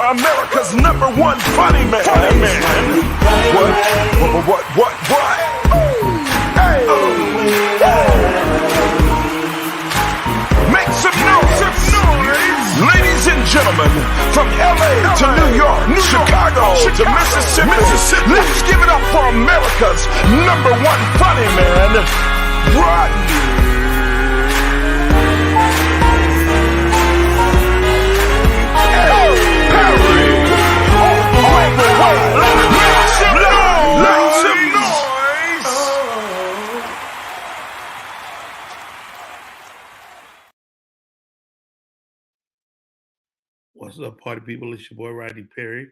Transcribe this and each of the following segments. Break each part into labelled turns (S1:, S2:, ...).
S1: America's #1 funny man. What? Hey! Make some noise! Ladies and gentlemen, from LA to New York, Chicago to Mississippi, let's give it up for America's #1 funny man, Rodney.
S2: What's up, party people? It's your boy, Rodney Perry.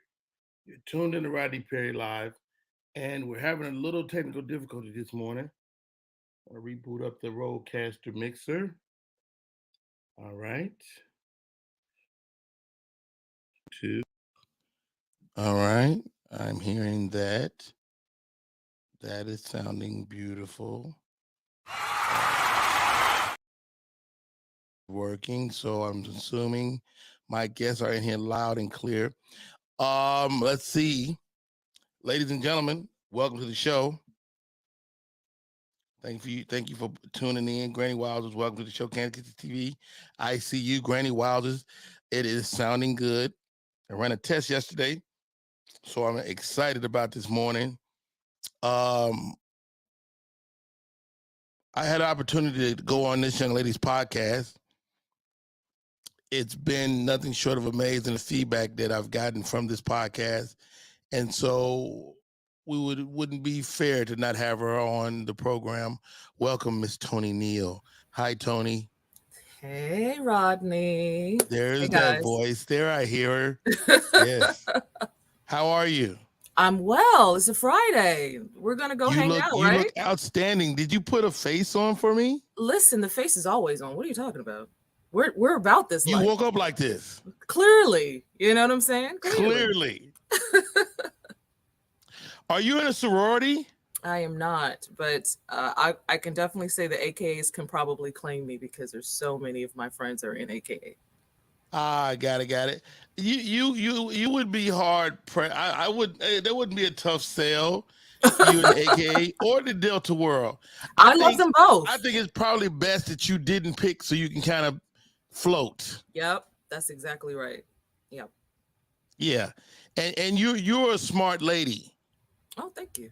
S2: You're tuned in to Rodney Perry Live, and we're having a little technical difficulty this morning. I'm going to reboot up the Rodecaster mixer. All right. 2. All right. I'm hearing that. That is sounding beautiful. Working, so I'm assuming my guests are in here loud and clear. Let's see. Ladies and gentlemen, welcome to the show. Thank you for tuning in. Granny Wilders, welcome to the show. Keke TV. I see you, Granny Wilders. It is sounding good. I ran a test yesterday, so I'm excited about this morning. I had an opportunity to go on this young lady's podcast. It's been nothing short of amazing, the feedback that I've gotten from this podcast. And so wouldn't be fair to not have her on the program. Welcome, Miss Toni Neal. Hi, Toni.
S3: Hey, Rodney.
S2: There's that voice. There, I hear her. Yes. How are you?
S3: I'm well. It's a Friday. We're going to go hang out, right?
S2: You look outstanding. Did you put a face on for me?
S3: Listen, the face is always on. What are you talking about? We're about this
S2: You
S3: life.
S2: woke up like this.
S3: Clearly. You know what I'm saying?
S2: Clearly. Are you in a sorority?
S3: I am not, but I can definitely say the AKAs can probably claim me because there's so many of my friends are in AKA.
S2: Got it. You would be hard. I would. There wouldn't be a tough sell. You and AKA or the Delta world.
S3: I love them both.
S2: I think it's probably best that you didn't pick so you can kind of float.
S3: Yep, that's exactly right. Yep.
S2: Yeah, and you're a smart lady.
S3: Oh, thank you.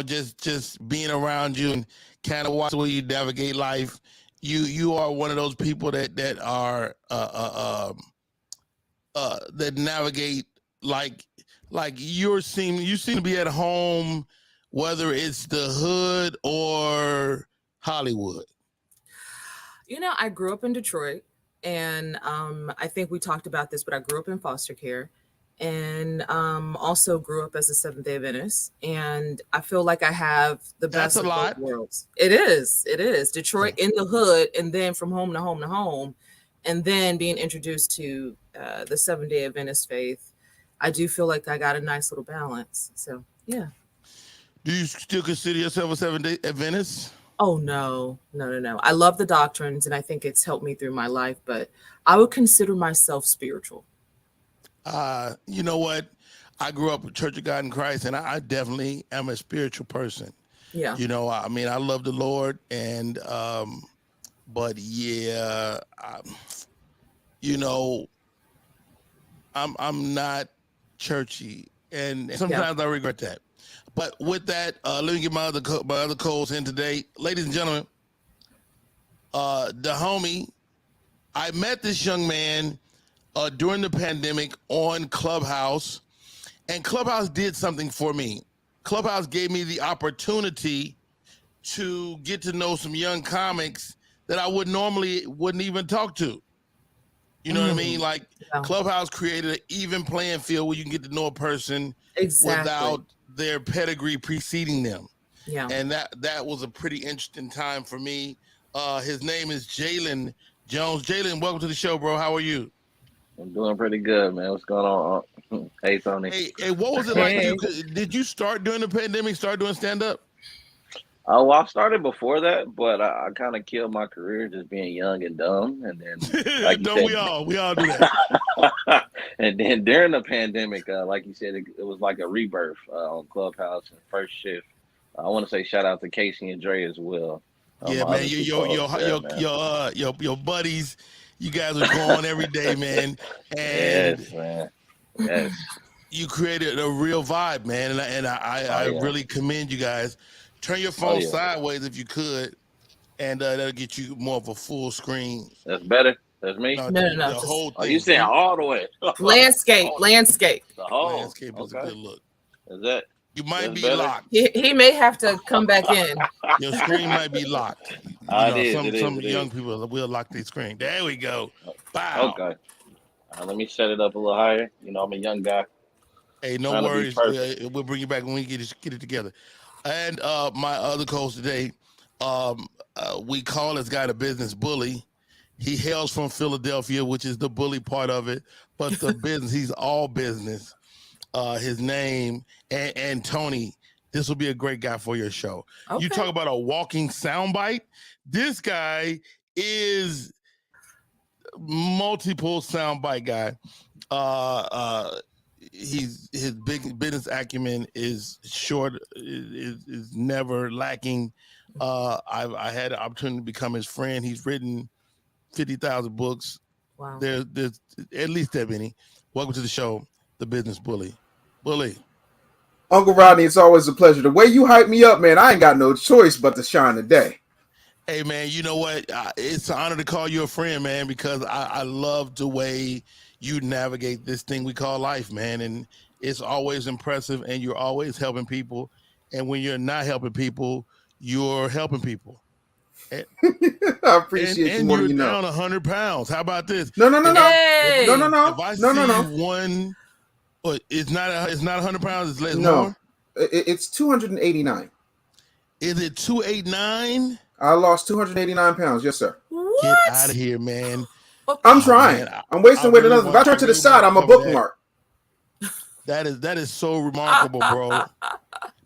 S2: Just being around you and kind of watch the way you navigate life. You are one of those people that are that navigate like you seem to be at home, whether it's the hood or Hollywood.
S3: I grew up in Detroit, and I think we talked about this, but I grew up in foster care. And also grew up as a Seventh-day Adventist, and I feel like I have the best of both worlds. It is Detroit in the hood, and then from home to home to home, and then being introduced to the Seventh-day Adventist faith. I do feel like I got a nice little balance. So yeah.
S2: Do you still consider yourself a Seventh-day Adventist?
S3: Oh no. I love the doctrines, and I think it's helped me through my life, but I would consider myself spiritual.
S2: You know what? I grew up with Church of God in Christ, and I definitely am a spiritual person.
S3: Yeah.
S2: I love the Lord, and but yeah, I'm not churchy, and sometimes I regret that. But with that, let me get my other co-hosts in today, ladies and gentlemen. The homie, I met this young man during the pandemic on Clubhouse, and Clubhouse did something for me. Clubhouse gave me the opportunity to get to know some young comics that I wouldn't even talk to. You know what I mean? Like Clubhouse created an even playing field where you can get to know a person without their pedigree preceding them.
S3: Yeah.
S2: And that was a pretty interesting time for me. His name is Jalen Jones. Jalen, welcome to the show, bro. How are you?
S4: I'm doing pretty good, man. What's going on? Hey, Tony.
S2: Hey, what was it like? Did you start during the pandemic, start doing stand-up?
S4: Well, I started before that, but I kind of killed my career just being young and dumb, and then, like you
S2: Don't
S4: said,
S2: we all do that.
S4: and then during the pandemic, like you said, it was like a rebirth on Clubhouse and First Shift. I want to say shout out to Casey and Dre as well.
S2: Yeah,
S4: My
S2: man,
S4: other two co-hosts there, man.
S2: your buddies, you guys are going every day, man, and
S4: Yes, man. Yes.
S2: you created a real vibe, man, and
S4: Oh
S2: I
S4: yeah.
S2: really commend you guys. Turn your
S4: Oh
S2: phone
S4: yeah.
S2: sideways if you could, and that'll get you more of a full screen.
S4: That's better. That's me.
S2: No,
S3: No,
S2: the
S3: just
S2: whole
S4: Oh,
S2: thing.
S4: you saying all the way?
S3: landscape,
S4: All
S3: landscape.
S4: the whole.
S2: Landscape is a
S4: Okay.
S2: good look.
S4: Is that?
S2: You might
S4: That's
S2: be
S4: better.
S2: locked.
S3: He may have to come back in.
S2: Your screen might be locked.
S4: It is. It is.
S2: Some
S4: It
S2: young
S4: is.
S2: people will lock their screen. There we go. Wow.
S4: Okay. Let me set it up a little higher. I'm a young guy.
S2: Hey, no
S4: Trying to be
S2: worries.
S4: perfect.
S2: We'll bring you back when we get it together. And my other co-host today, we call this guy the business bully. He hails from Philadelphia, which is the bully part of it, but the business, he's all business. His name and Tony, this will be a great guy for your show.
S3: Okay.
S2: You talk about a walking soundbite. This guy is multiple soundbite guy. His big business acumen is short, is never lacking. I had the opportunity to become his friend. He's written 50,000 books.
S3: Wow.
S2: There's at least that many. Welcome to the show, the business bully. Bully.
S5: Uncle Rodney, it's always a pleasure. The way you hype me up, man, I ain't got no choice but to shine today.
S2: Hey, man, you know what? It's an honor to call you a friend, man, because I love the way you navigate this thing we call life, man. And it's always impressive, and you're always helping people. And when you're not helping people, you're helping people.
S5: I appreciate you more than you know.
S2: And you're down 100 pounds. How about this?
S5: No.
S3: Hey!
S5: No.
S2: If I see you one, it's not 100 pounds. It's less.
S5: No,
S2: more.
S5: It's 289.
S2: Is it 289?
S5: I lost 289 pounds. Yes, sir.
S3: What?
S2: Get out of here, man.
S5: I'm trying.
S2: Man,
S5: I'm wasting weight enough. If I turn to the side, I'm a bookmark.
S2: That is so remarkable, bro.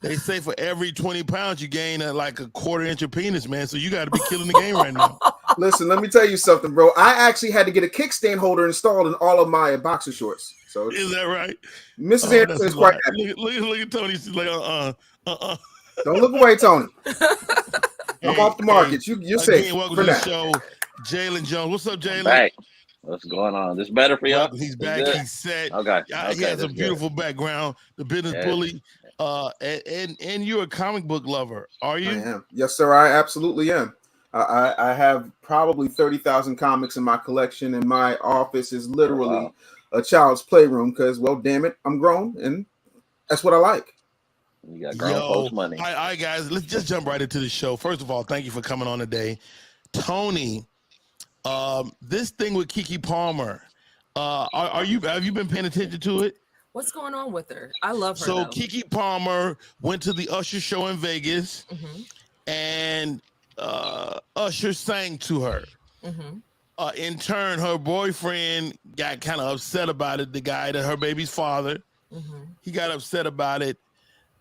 S2: They say for every 20 pounds you gain like a quarter inch of penis, man. So you got to be killing the game right now.
S5: Listen, let me tell you something, bro. I actually had to get a kickstand holder installed in all of my boxer shorts. So
S2: is that right?
S5: Mrs. Anderson is quite happy.
S2: Look at Tony. She's like,
S5: Don't look away, Tony. I'm off the market. You're safe.
S2: Welcome
S5: for
S2: to the
S5: now.
S2: show, Jalen Jones. What's up, Jalen?
S4: Back. What's going on? This better for y'all?
S2: He's back. He's set.
S4: Okay.
S2: He has a beautiful background. The business bully. And you're a comic book lover, are you?
S5: I am. Yes, sir. I absolutely am. I have probably 30,000 comics in my collection, and my office is literally a child's playroom because, well, damn it, I'm grown, and that's what I like.
S4: You got grown folks money.
S2: All right, guys, let's just jump right into the show. First of all, thank you for coming on today. Tony, this thing with Keke Palmer, have you been paying attention to it?
S3: What's going on with her? I love her.
S2: So Keke Palmer went to the Usher show in Vegas, and Usher sang to her. In turn, her boyfriend got kind of upset about it. The guy, her baby's father, he got upset about it.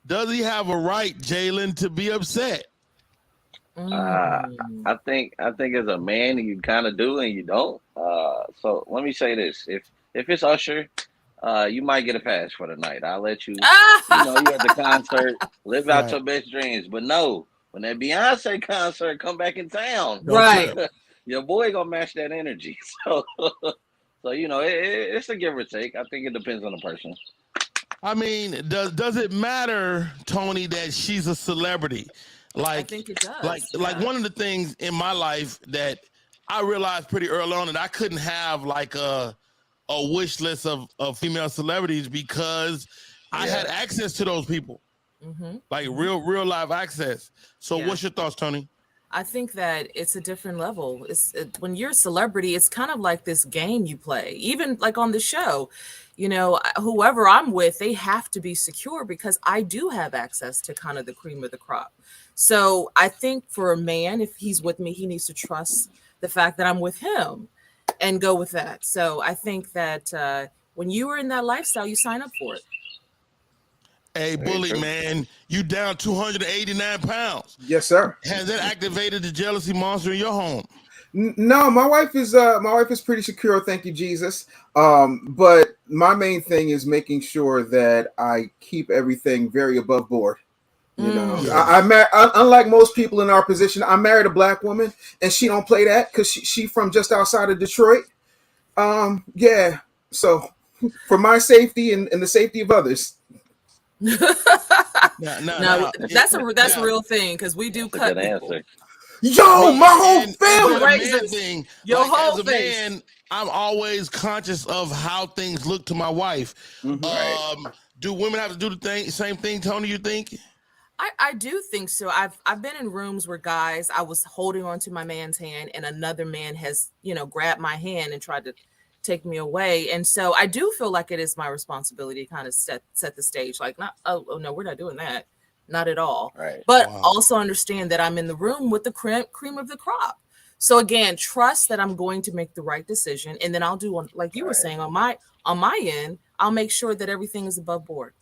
S2: Does he have a right, Jalen, to be upset?
S4: I think as a man you kind of do and you don't. So let me say this: if it's Usher, you might get a pass for the night. I'll let you. You at the concert, live out your best dreams. But no, when that Beyonce concert come back in town,
S3: right?
S4: Your boy gonna match that energy. So it's a give or take. I think it depends on the person.
S2: I mean, does it matter, Tony, that she's a celebrity? Like,
S3: I think it does.
S2: Like one of the things in my life that I realized pretty early on that I couldn't have like a wish list of female celebrities because I had access to those people, like real live access. So what's your thoughts, Tony?
S3: I think that it's a different level. When you're a celebrity, it's kind of like this game you play. Even like on the show, whoever I'm with, they have to be secure because I do have access to kind of the cream of the crop. So I think for a man, if he's with me, he needs to trust the fact that I'm with him and go with that. So I think that when you are in that lifestyle, you sign up for it.
S2: Hey,
S4: Very
S2: Bully,
S4: true.
S2: man, you down 289 pounds.
S5: Yes, sir.
S2: Has that activated the jealousy monster in your home?
S5: No, my wife is pretty secure, thank you, Jesus. But my main thing is making sure that I keep everything very above board. You know,
S2: Yes.
S5: unlike most people in our position, I married a black woman, and she don't play that because she from just outside of Detroit. Yeah. So for my safety and the safety of others.
S3: No, that's a real thing because we do
S4: That's a
S3: cut
S4: good
S3: people.
S4: answer.
S5: Yo, my whole
S2: And
S5: family.
S2: the man
S3: Raises
S2: thing,
S3: your
S2: like,
S3: whole
S2: as a
S3: face.
S2: man, I'm always conscious of how things look to my wife.
S4: Right.
S2: Do women have to do the same thing, Tony, you think?
S3: I do think so. I've been in rooms where guys, I was holding on to my man's hand and another man has, grabbed my hand and tried to take me away. And so I do feel like it is my responsibility to kind of set the stage. Like, not, oh no, we're not doing that. Not at all.
S4: Right.
S3: But
S2: Wow.
S3: also understand that I'm in the room with the cream of the crop. So again, trust that I'm going to make the right decision. And then I'll do one, like you were saying, on my end, I'll make sure that everything is above board.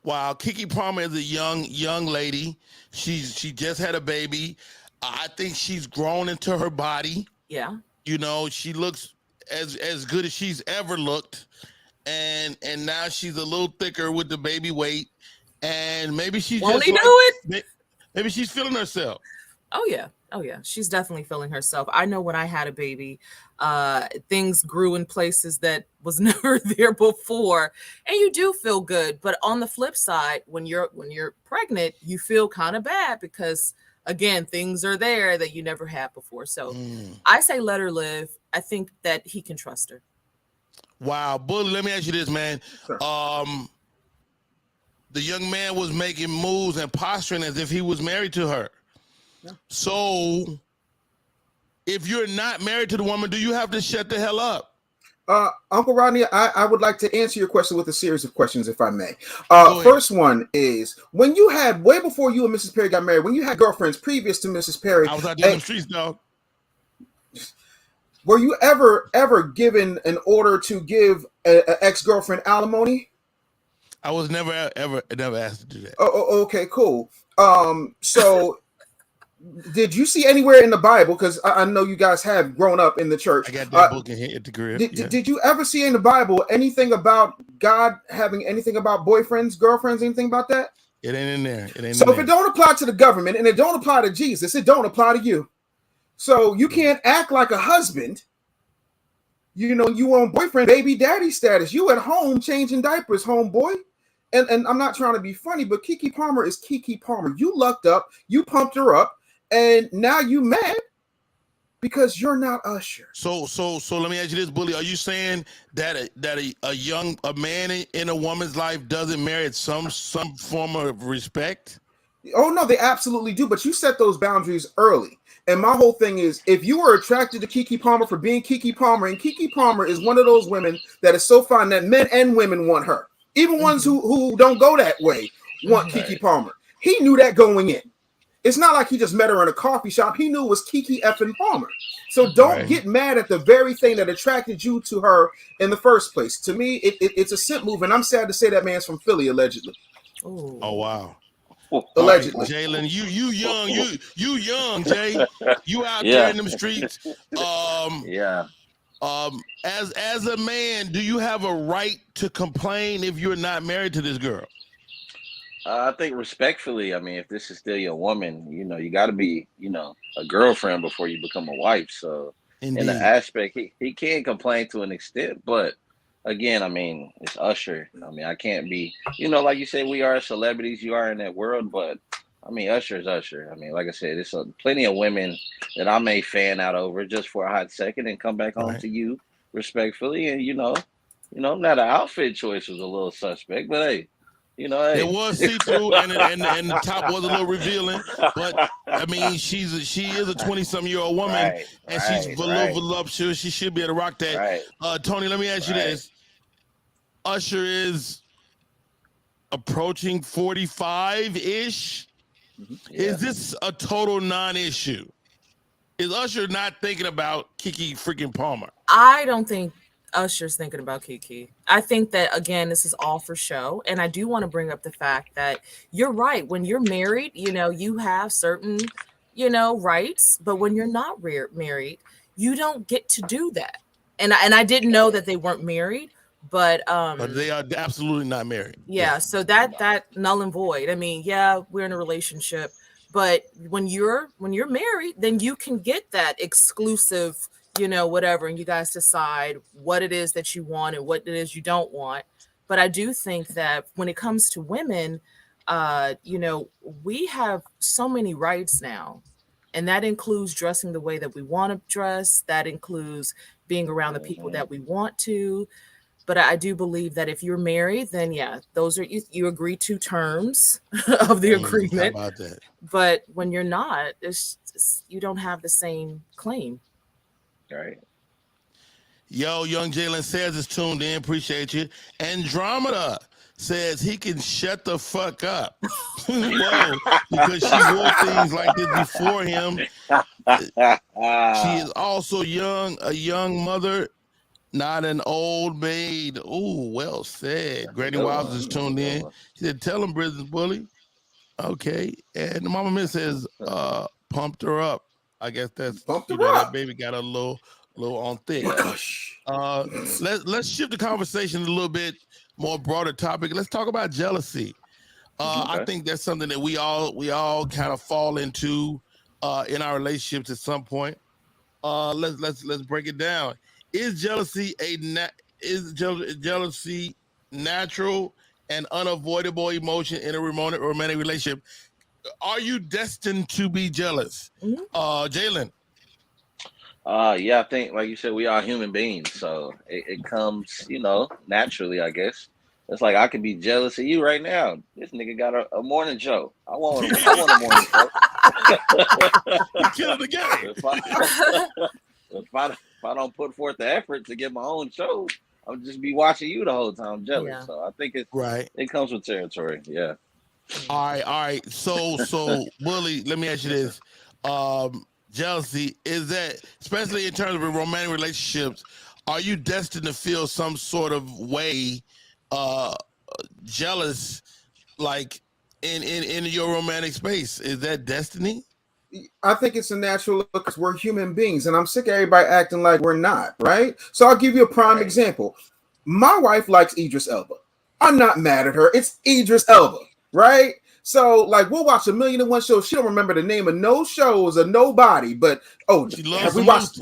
S2: Wow, Keke Palmer is a young lady. She just had a baby. I think she's grown into her body.
S3: Yeah.
S2: She looks as good as she's ever looked, and now she's a little thicker with the baby weight, and maybe she's
S3: Won't
S2: just
S3: he
S2: like,
S3: do it?
S2: Maybe she's feeling herself.
S3: Oh yeah. She's definitely feeling herself. I know when I had a baby, things grew in places that was never there before, and you do feel good. But on the flip side, when you're pregnant, you feel kind of bad because again, things are there that you never had before. So I say let her live. I think that he can trust her.
S2: Wow, Bully, let me ask you this, man.
S5: Sure.
S2: The young man was making moves and posturing as if he was married to her.
S5: Yeah.
S2: So, if you're not married to the woman, do you have to shut the hell up?
S5: Uncle Rodney, I would like to answer your question with a series of questions, if I may. First one is, when you had, way before you and Mrs. Perry got married, when you had girlfriends previous to Mrs. Perry,
S2: I was out there in the streets, dog.
S5: were you ever given an order to give an ex-girlfriend alimony?
S2: I was never asked to do that.
S5: Oh, okay, cool. So did you see anywhere in the Bible, because I know you guys have grown up in the church.
S2: I got that book in here at the crib.
S5: Did you ever see in the Bible anything about God having anything about boyfriends, girlfriends, anything about that?
S2: It ain't in there.
S5: So if it don't apply to the government and it don't apply to Jesus, it don't apply to you. So you can't act like a husband. You on boyfriend, baby daddy status. You at home changing diapers, homeboy. And I'm not trying to be funny, but Keke Palmer is Keke Palmer. You lucked up, you pumped her up, and now you mad because you're not Usher.
S2: So let me ask you this, Bully. Are you saying that a man in a woman's life doesn't merit some form of respect?
S5: Oh no, they absolutely do. But you set those boundaries early. And my whole thing is, if you are attracted to Keke Palmer for being Keke Palmer, and Keke Palmer is one of those women that is so fine that men and women want her. Even ones who don't go that way want Keke Palmer. He knew that going in. It's not like he just met her in a coffee shop. He knew it was Keke effing Palmer. So don't get mad at the very thing that attracted you to her in the first place. To me, it's a simp move, and I'm sad to say that man's from Philly, allegedly.
S3: Ooh.
S2: Oh wow.
S5: Allegedly.
S2: Right, Jalen, you young, Jay. You out there in them streets. As a man, do you have a right to complain if you're not married to this girl?
S4: I think respectfully, I mean, if this is still your woman, you got to be, a girlfriend before you become a wife. So
S2: Indeed.
S4: in the aspect, he can complain to an extent, but again, I mean, it's Usher. I mean, I can't be, like you say, we are celebrities. You are in that world, but I mean, Usher is Usher. I mean, like I said, there's plenty of women that I may fan out over just for a hot second and come back home to you respectfully. And, now the outfit choice was a little suspect, but hey,
S2: it was see-through and the top was a little revealing, but I mean, she is a 20-something-year-old woman, and she's voluptuous. She should be able to rock that. Tony, let me ask you this: Usher is approaching 45-ish. Is this a total non-issue? Is Usher not thinking about Keke freaking Palmer?
S3: I don't think Usher's thinking about Keke. I think that again, this is all for show, and I do want to bring up the fact that you're right. When you're married, you have certain, rights, but when you're not married, you don't get to do that. And I didn't know that they weren't married, but
S2: they are absolutely not married.
S3: yeah. So that null and void. I mean, yeah, we're in a relationship, but when you're married, then you can get that exclusive, whatever, and you guys decide what it is that you want and what it is you don't want. But I do think that when it comes to women, we have so many rights now. And that includes dressing the way that we want to dress. That includes being around the people that we want to. But I do believe that if you're married, then yeah, those are you agree to terms of the agreement.
S2: How about that?
S3: But when you're not, you don't have the same claim.
S4: Right.
S2: Yo, young Jalen says is tuned in. Appreciate you. Andromeda says he can shut the fuck up. Whoa, because she wore things like this before him. She is also a young mother, not an old maid. Ooh, well said. Granny Wiles is tuned in. She said, tell him, Business Bully. Okay. And Mama Miss says, pumped her up. I guess that's that baby got a little on thick. Let's shift the conversation a little bit more broader topic. Let's talk about jealousy. I think that's something that we all kind of fall into in our relationships at some point. Let's break it down. Is jealousy jealousy natural and unavoidable emotion in a romantic relationship? Are you destined to be jealous? Jalen?
S4: Yeah, I think, like you said, we are human beings, so it comes, naturally, I guess. It's like I could be jealous of you right now. This nigga got a morning show. I want a morning show.
S2: You killing the game.
S4: If I don't put forth the effort to get my own show, I'll just be watching you the whole time. I'm jealous. Yeah. So I think it comes with territory. Yeah.
S2: All right. So Bully, let me ask you this. Jealousy, is that, especially in terms of romantic relationships, are you destined to feel some sort of way jealous, like in your romantic space? Is that destiny?
S5: I think it's a natural look because we're human beings, and I'm sick of everybody acting like we're not, right? So I'll give you a prime example. My wife likes Idris Elba. I'm not mad at her. It's Idris Elba, right? So, like, we'll watch 1,000,001 shows. She don't remember the name of no shows or nobody, but have we watched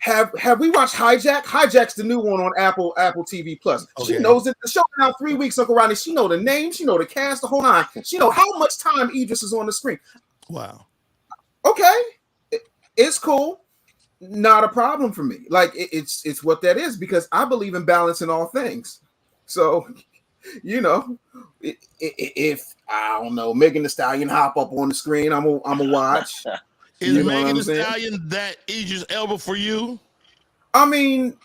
S5: Hijack? Hijack's the new one on Apple TV Plus. Okay. She knows it. The show now 3 weeks, Uncle Ronnie. She know the name, she know the cast, the whole nine. She know how much time Idris is on the screen.
S2: Wow.
S5: Okay, it's cool. Not a problem for me. Like it's what that is, because I believe in balance in all things. So, if I don't know, Megan Thee Stallion hop up on the screen, I'm a watch.
S2: Is Megan Thee Stallion that Idris Elba for you?
S5: I mean,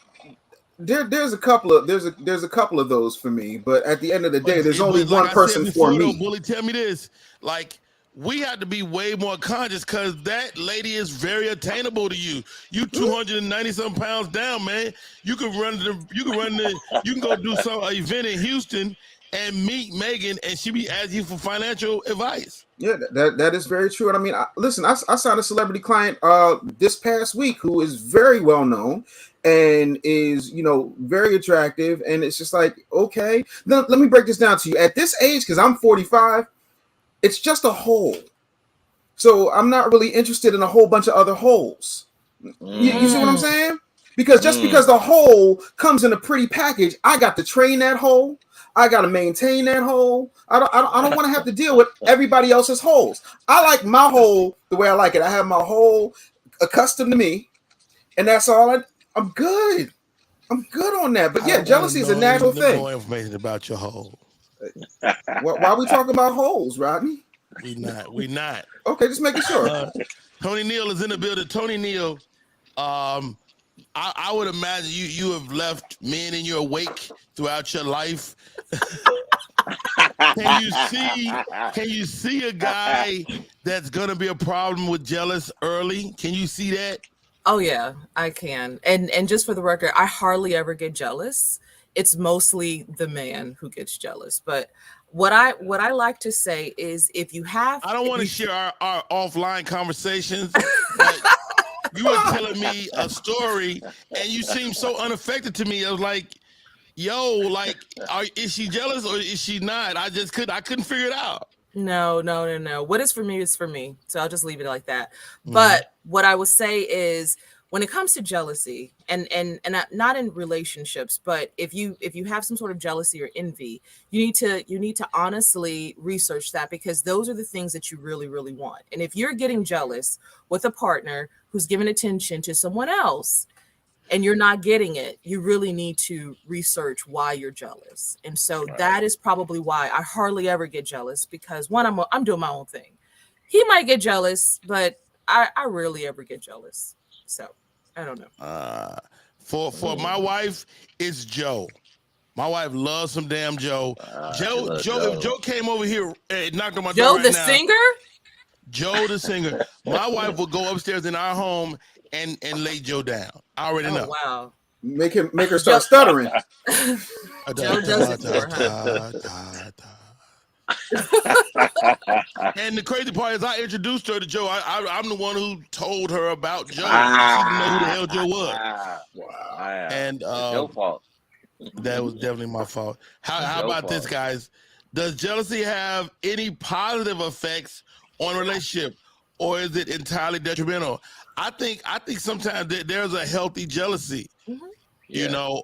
S5: there's a couple of those for me, but at the end of the day, there's only one person for me.
S2: Bully, tell me this, like, we have to be way more conscious because that lady is very attainable to you. You 290 some pounds down, man. You can go do some event in Houston and meet Megan, and she be asking you for financial advice.
S5: Yeah, that is very true. And I mean, listen, I signed a celebrity client this past week who is very well known and is very attractive, and it's just like, okay, let me break this down to you. At this age, because I'm 45. It's just a hole. So I'm not really interested in a whole bunch of other holes. You see what I'm saying? Because just because the hole comes in a pretty package, I got to train that hole. I got to maintain that hole. I don't want to have to deal with everybody else's holes. I like my hole the way I like it. I have my hole accustomed to me, and that's all. I'm good. I'm good on that. But yeah, jealousy is a natural thing.
S2: More information about your hole.
S5: Why we talking about holes, Rodney?
S2: We not.
S5: Okay, just making sure.
S2: Tony Neal is in the building. Tony Neal, I would imagine you have left men in your wake throughout your life. Can you see a guy that's gonna be a problem with jealous early? Can you see that?
S3: Oh yeah, I can. And just for the record, I hardly ever get jealous. It's mostly the man who gets jealous. But what I like to say is if you have
S2: I don't
S3: if
S2: want to
S3: you
S2: share our offline conversations, but you were telling me a story and you seemed so unaffected to me. I was like, yo, like, is she jealous or is she not? I couldn't figure it out.
S3: No. What is for me is for me. So I'll just leave it like that.
S2: Mhm.
S3: But what I would say is when it comes to jealousy and not in relationships, but if you have some sort of jealousy or envy, you need to honestly research that because those are the things that you really, really want. And if you're getting jealous with a partner who's giving attention to someone else, and you're not getting it, you really need to research why you're jealous. And so that is probably why I hardly ever get jealous because one, I'm doing my own thing. He might get jealous, but I rarely ever get jealous. So I don't know.
S2: For my wife, it's Joe. My wife loves some damn Joe.
S4: She loves Joe.
S2: If Joe came over here and knocked on my door
S3: Joe
S2: right
S3: the
S2: now,
S3: singer?
S2: Joe the singer, my wife will go upstairs in our home and lay Joe down. I already know.
S3: Wow.
S5: Make her start stuttering.
S3: Joe does it for her.
S2: And the crazy part is I introduced her to Joe. I'm the one who told her about Joe. She didn't know who the hell Joe was.
S4: Wow.
S2: And
S4: It's your fault.
S2: that was definitely my fault. How
S4: Your
S2: about this,
S4: fault.
S2: guys? Does jealousy have any positive effects on a relationship, or is it entirely detrimental? I think sometimes there's a healthy jealousy.
S3: Mm-hmm.
S2: You know,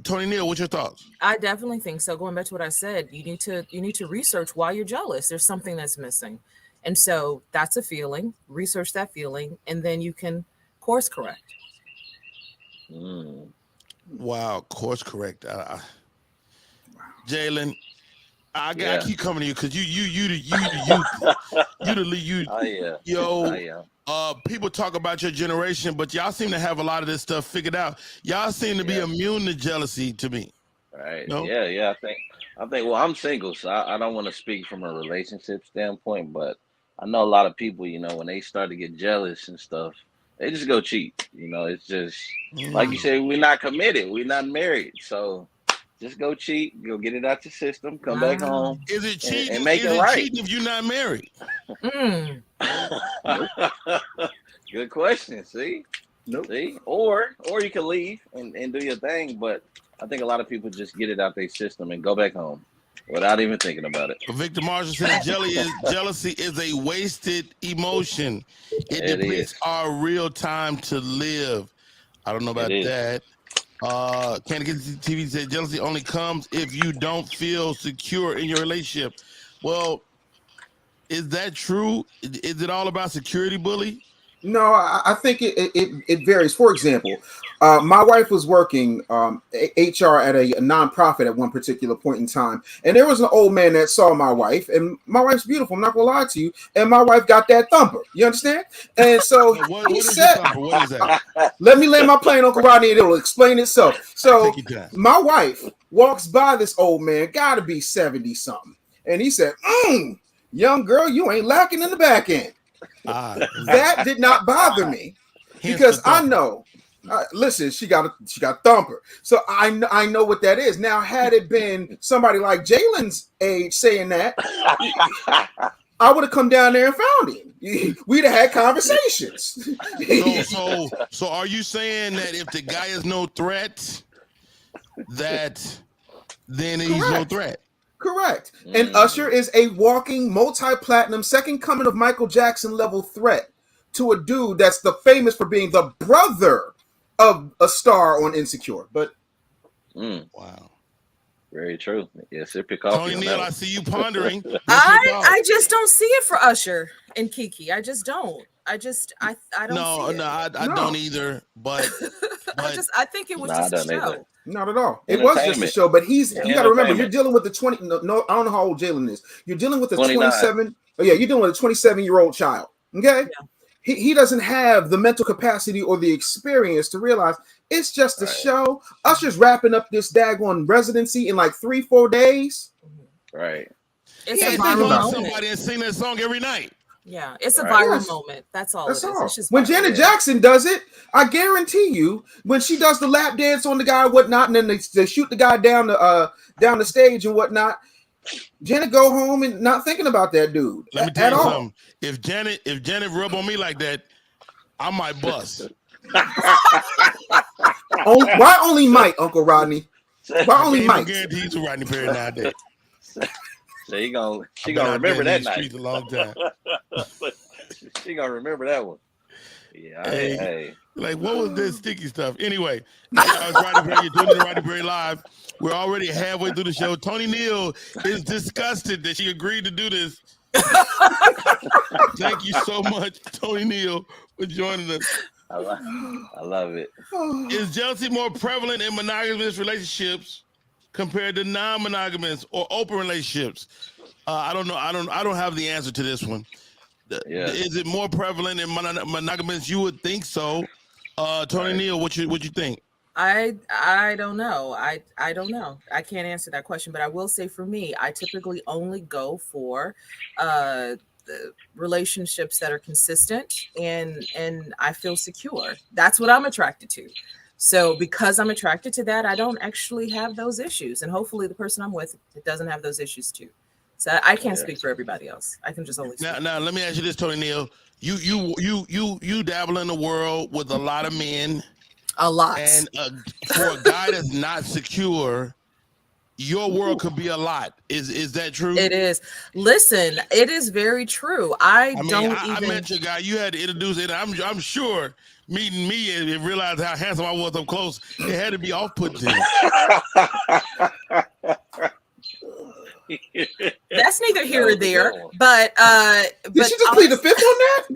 S2: Tony Neal, what's your thoughts?
S3: I definitely think so. Going back to what I said, you need to research why you're jealous. There's something that's missing. And so that's a feeling. Research that feeling, and then you can course correct.
S2: Wow, course correct. Jalen, I keep coming to you because you the youth.
S4: Oh yeah.
S2: Yo, people talk about your generation, but y'all seem to have a lot of this stuff figured out. Y'all seem to be immune to jealousy to me.
S4: Right.
S2: No?
S4: Yeah. I think. Well, I'm single, so I don't want to speak from a relationship standpoint, but I know a lot of people. You know, when they start to get jealous and stuff, they just go cheat. You know, it's just like you said, we're not committed, we're not married, so just go cheat, go get it out your system, come back home.
S2: Is it cheating?
S4: And make
S2: is
S4: it
S2: it
S4: right.
S2: cheating if you're not married?
S4: Good question. See,
S5: Nope.
S4: see, or you can leave and do your thing, but I think a lot of people just get it out their system and go back home without even thinking about it.
S2: Victor Marshall says jealousy is a wasted emotion. It depletes our real time to live. I don't know about that. Candy TV said jealousy only comes if you don't feel secure in your relationship. Well, is that true? Is it all about security, bully?
S5: No, I think it varies. For example, my wife was working HR at a nonprofit at one particular point in time, and there was an old man that saw my wife, and my wife's beautiful. I'm not gonna lie to you, and my wife got that thumper. You understand? And so
S2: what
S5: he
S2: is
S5: said,
S2: thumper? What is that?
S5: "Let me land my plane, Uncle Rodney, and it'll explain itself." So my wife walks by this old man, gotta be 70 something, and he said, "Young girl, you ain't lacking in the back end." That did not bother me because I know. Listen, she got thumper, so I know what that is. Now, had it been somebody like Jalen's age saying that, I would have come down there and found him. We'd have had conversations.
S2: So are you saying that if the guy is no threat, that then he's no threat?
S5: Correct. And Usher is a walking multi-platinum second coming of Michael Jackson level threat to a dude that's famous for being the brother of a star on Insecure. But
S2: wow,
S4: very true. Yes, sir. Pick off.
S2: Tony Neal, I see you pondering.
S3: I just don't see it for Usher and Keke. I just don't. I don't see it.
S2: I don't either. But
S3: I think it was just a show.
S5: Not at all. It was just a show, but you got to remember, you're dealing with the 20. No, I don't know how old Jalen is. You're dealing with a 27. Oh yeah, you're dealing with a 27-year-old child. Okay, he doesn't have the mental capacity or the experience to realize it's just a show. Usher's wrapping up this daggone residency in like 3-4 days.
S4: Right.
S3: It's somebody
S2: and sing that song every night.
S3: Yeah, it's a
S4: Right.
S3: viral
S5: Yes.
S3: moment. That's all
S5: That's
S3: it is.
S5: all.
S3: It's just
S5: When
S3: viral.
S5: Janet
S4: Yeah.
S5: Jackson does it, I guarantee you, when she does the lap dance on the guy and whatnot, and then they shoot the guy down the stage and whatnot, Janet go home and not thinking about that dude
S2: Let me tell
S5: at
S2: you
S5: all.
S2: something. If Janet rub on me like that, I might bust.
S5: Why only Mike, Uncle Rodney? Why only
S2: Ain't no
S5: Mike?
S2: guarantees to Rodney Perry nowadays.
S4: So she
S2: I've
S4: gonna
S2: been out there
S4: remember
S2: in
S4: that
S2: these
S4: night.
S2: streets a long time.
S4: She gonna remember that one. Yeah.
S2: Hey.
S4: Hey.
S2: Like, what was this sticky stuff? Anyway, it's Rodney Perry. You're tuning in to Rodney Perry Live. We're already halfway through the show. Tony Neal is disgusted that she agreed to do this. Thank you so much, Tony Neal, for joining us.
S4: I love it.
S2: Is jealousy more prevalent in monogamous relationships compared to non-monogamous or open relationships? I don't know. I don't have the answer to this one.
S4: Yeah.
S2: Is it more prevalent in monogamous? You would think so. Tony
S4: Right.
S2: Neal, what you think?
S3: I don't know. I don't know. I can't answer that question, but I will say for me, I typically only go for the relationships that are consistent and I feel secure. That's what I'm attracted to. So because I'm attracted to that, I don't actually have those issues, and hopefully the person I'm with doesn't have those issues too. So I can't speak for everybody else. I can just only speak.
S2: Now let me ask you this, Tony Neal. You dabble in the world with a lot of men.
S3: A lot.
S2: And for a guy that's not secure, your world could be a lot. Is that true?
S3: It is. Listen, it is very true. I
S2: met your guy. You had to introduce it. I'm sure meeting me and realize how handsome I was up close, it had to be off-putting.
S3: That's neither here or there. But
S5: did she just plead the fifth on that?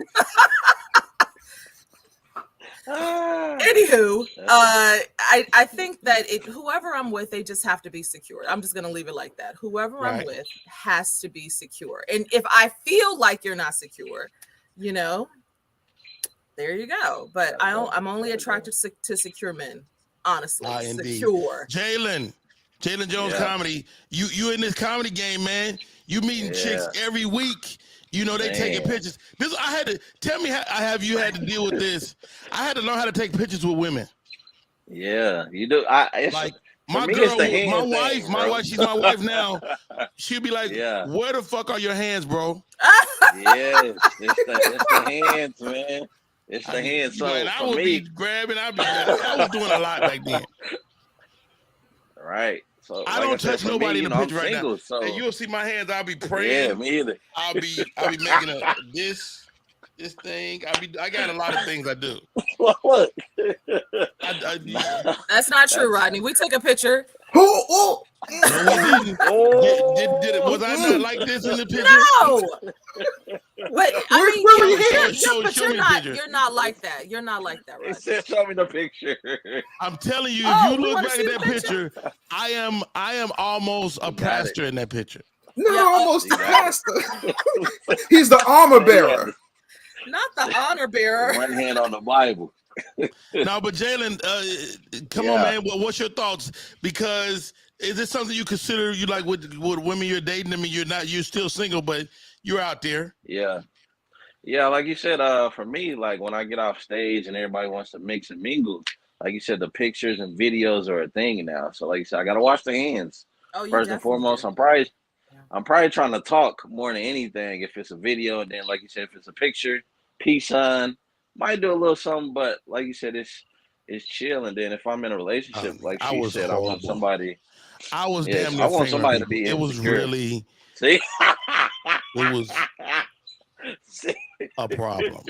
S3: Anywho, I think that whoever I'm with, they just have to be secure. I'm just gonna leave it like that. Whoever I'm with has to be secure. And if I feel like you're not secure, there you go. But I'm only attracted to secure men. Honestly, secure.
S2: Jalen Jones comedy. You in this comedy game, man. You meeting chicks every week. They taking pictures. I had to tell me how you had to deal with this. I had to learn how to take pictures with women.
S4: Yeah, you do.
S2: My wife, she's my wife now. She'll be like, "Where the fuck are your hands, bro?"
S4: Yeah, it's the hands, man. It's the hands. So
S2: I would be grabbing. I was doing a lot back then.
S4: Right. So
S2: I don't touch nobody in the picture right now.
S4: So
S2: and you'll see my hands. I'll be praying.
S4: Yeah, me either.
S2: I'll be making this thing. I got a lot of things I do.
S4: What?
S3: That's not true, Rodney. We take a picture.
S2: No, we didn't. Was I not like this in the picture?
S3: No. Wait, you're not like that. You're not like that, right?
S4: It said, "Show me the picture."
S2: I'm telling you, if you look back at that picture, I am almost a pastor in that picture.
S5: Almost a pastor. He's the armor bearer.
S3: Not the honor bearer.
S4: One hand on the Bible.
S2: No, but Jalen, come on, man. What's your thoughts? Because is this something you consider you like with women you're dating? I mean, you're still single, but you're out there.
S4: Yeah, like you said, for me, like when I get off stage and everybody wants to mix and mingle, like you said, the pictures and videos are a thing now. So like you said, I gotta wash the hands. First and foremost, I'm probably trying to talk more than anything. If it's a video, and then like you said, if it's a picture, peace sign, might do a little something, but like you said, it's chill. And then if I'm in a relationship, like she said, I want somebody.
S2: I was damn near.
S4: I want somebody to be.
S2: It was really.
S4: See.
S2: It was a problem.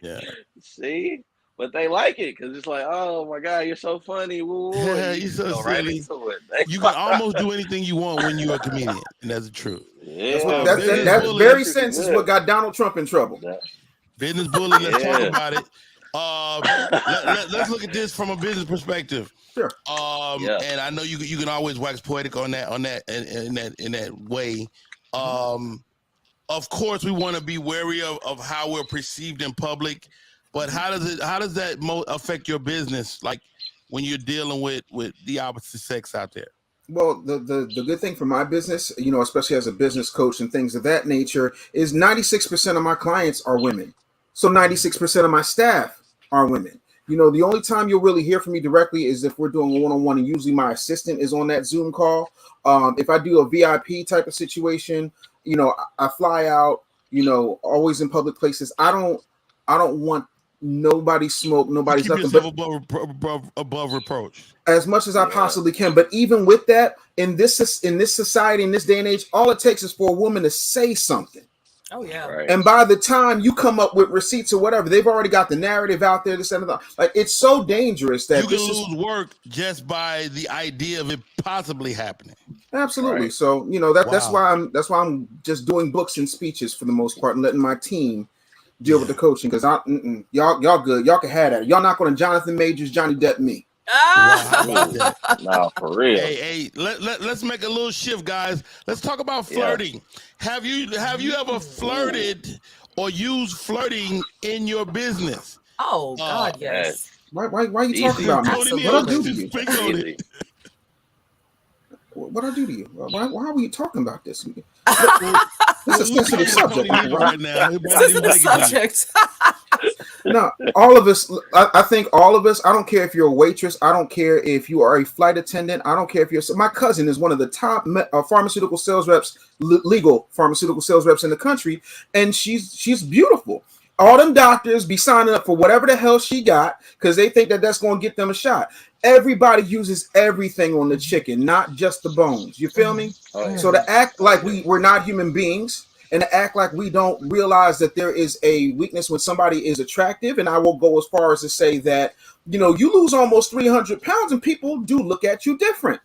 S2: Yeah.
S4: See, but they like it because it's like, oh my God, you're so funny. Woo,
S2: yeah, you're so silly. You can almost do anything you want when you're a comedian, and that's the truth.
S4: Yeah,
S5: that's very sense is what got Donald Trump in trouble.
S2: Business bully. Let's talk about it. Let's look at this from a business perspective.
S5: Sure.
S2: And I know you can always wax poetic in that way. Of course, we want to be wary of how we're perceived in public, but how does that affect your business? Like when you're dealing with the opposite sex out there?
S5: Well, the good thing for my business, you know, especially as a business coach and things of that nature, is 96% of my clients are women. So 96% of my staff are women. You know, the only time you'll really hear from me directly is if we're doing a one-on-one, and usually my assistant is on that Zoom call. If I do a VIP type of situation, you know, I fly out, you know, always in public places. I don't want nobody smoke,
S2: You
S5: nobody's
S2: keep
S5: nothing,
S2: yourself
S5: but
S2: above reproach.
S5: as much as I
S4: Yeah.
S5: possibly can. But even with that, in this society, in this day and age, all it takes is for a woman to say something.
S3: Oh yeah.
S4: Right.
S5: And by the time you come up with receipts or whatever, they've already got the narrative out there. This and that. Like, it's so dangerous that
S2: You can
S5: this is
S2: lose work just by the idea of it possibly happening.
S5: absolutely.
S4: Right.
S5: So, you know, that's
S2: Wow.
S5: why I'm just doing books and speeches for the most part and letting my team deal with the coaching, because y'all good. Y'all can have that. Y'all not going to Jonathan Majors, Johnny Depp me.
S2: Wow, how
S3: Ah!
S2: about
S4: Ooh,
S2: that?
S4: no, for real.
S2: Hey, let's make a little shift, guys. Let's talk about
S4: Yeah.
S2: flirting. Have you ever flirted or used flirting in your business?
S3: Oh God,
S4: Yes.
S3: yes.
S5: Why are you talking
S4: Easy.
S5: about me?
S2: Tony
S5: What I
S2: Neal,
S5: do to
S3: Absolutely.
S5: you?
S2: speak on it.
S4: Easy.
S5: What I do to you? Why are we talking about this? This
S2: Well,
S5: is a
S2: we're
S5: sensitive
S2: talking about
S5: subject,
S2: Tony
S5: Uncle
S2: Neal
S5: Ron.
S2: right now. He might
S3: This
S2: even
S3: is the
S2: take it to you.
S3: subject.
S5: No, all of us. I think all of us. I don't care if you're a waitress. I don't care if you are a flight attendant. I don't care if you're. My cousin is one of the top pharmaceutical sales reps, legal pharmaceutical sales reps in the country, and she's beautiful. All them doctors be signing up for whatever the hell she got because they think that that's going to get them a shot. Everybody uses everything on the chicken, not just the bones. You feel me?
S4: Oh yeah.
S5: So to act
S4: Oh
S5: like
S4: yeah.
S5: we're not human beings and to act like we don't realize that there is a weakness when somebody is attractive, and I will go as far as to say that, you know, you lose almost 300 pounds and people do look at you different.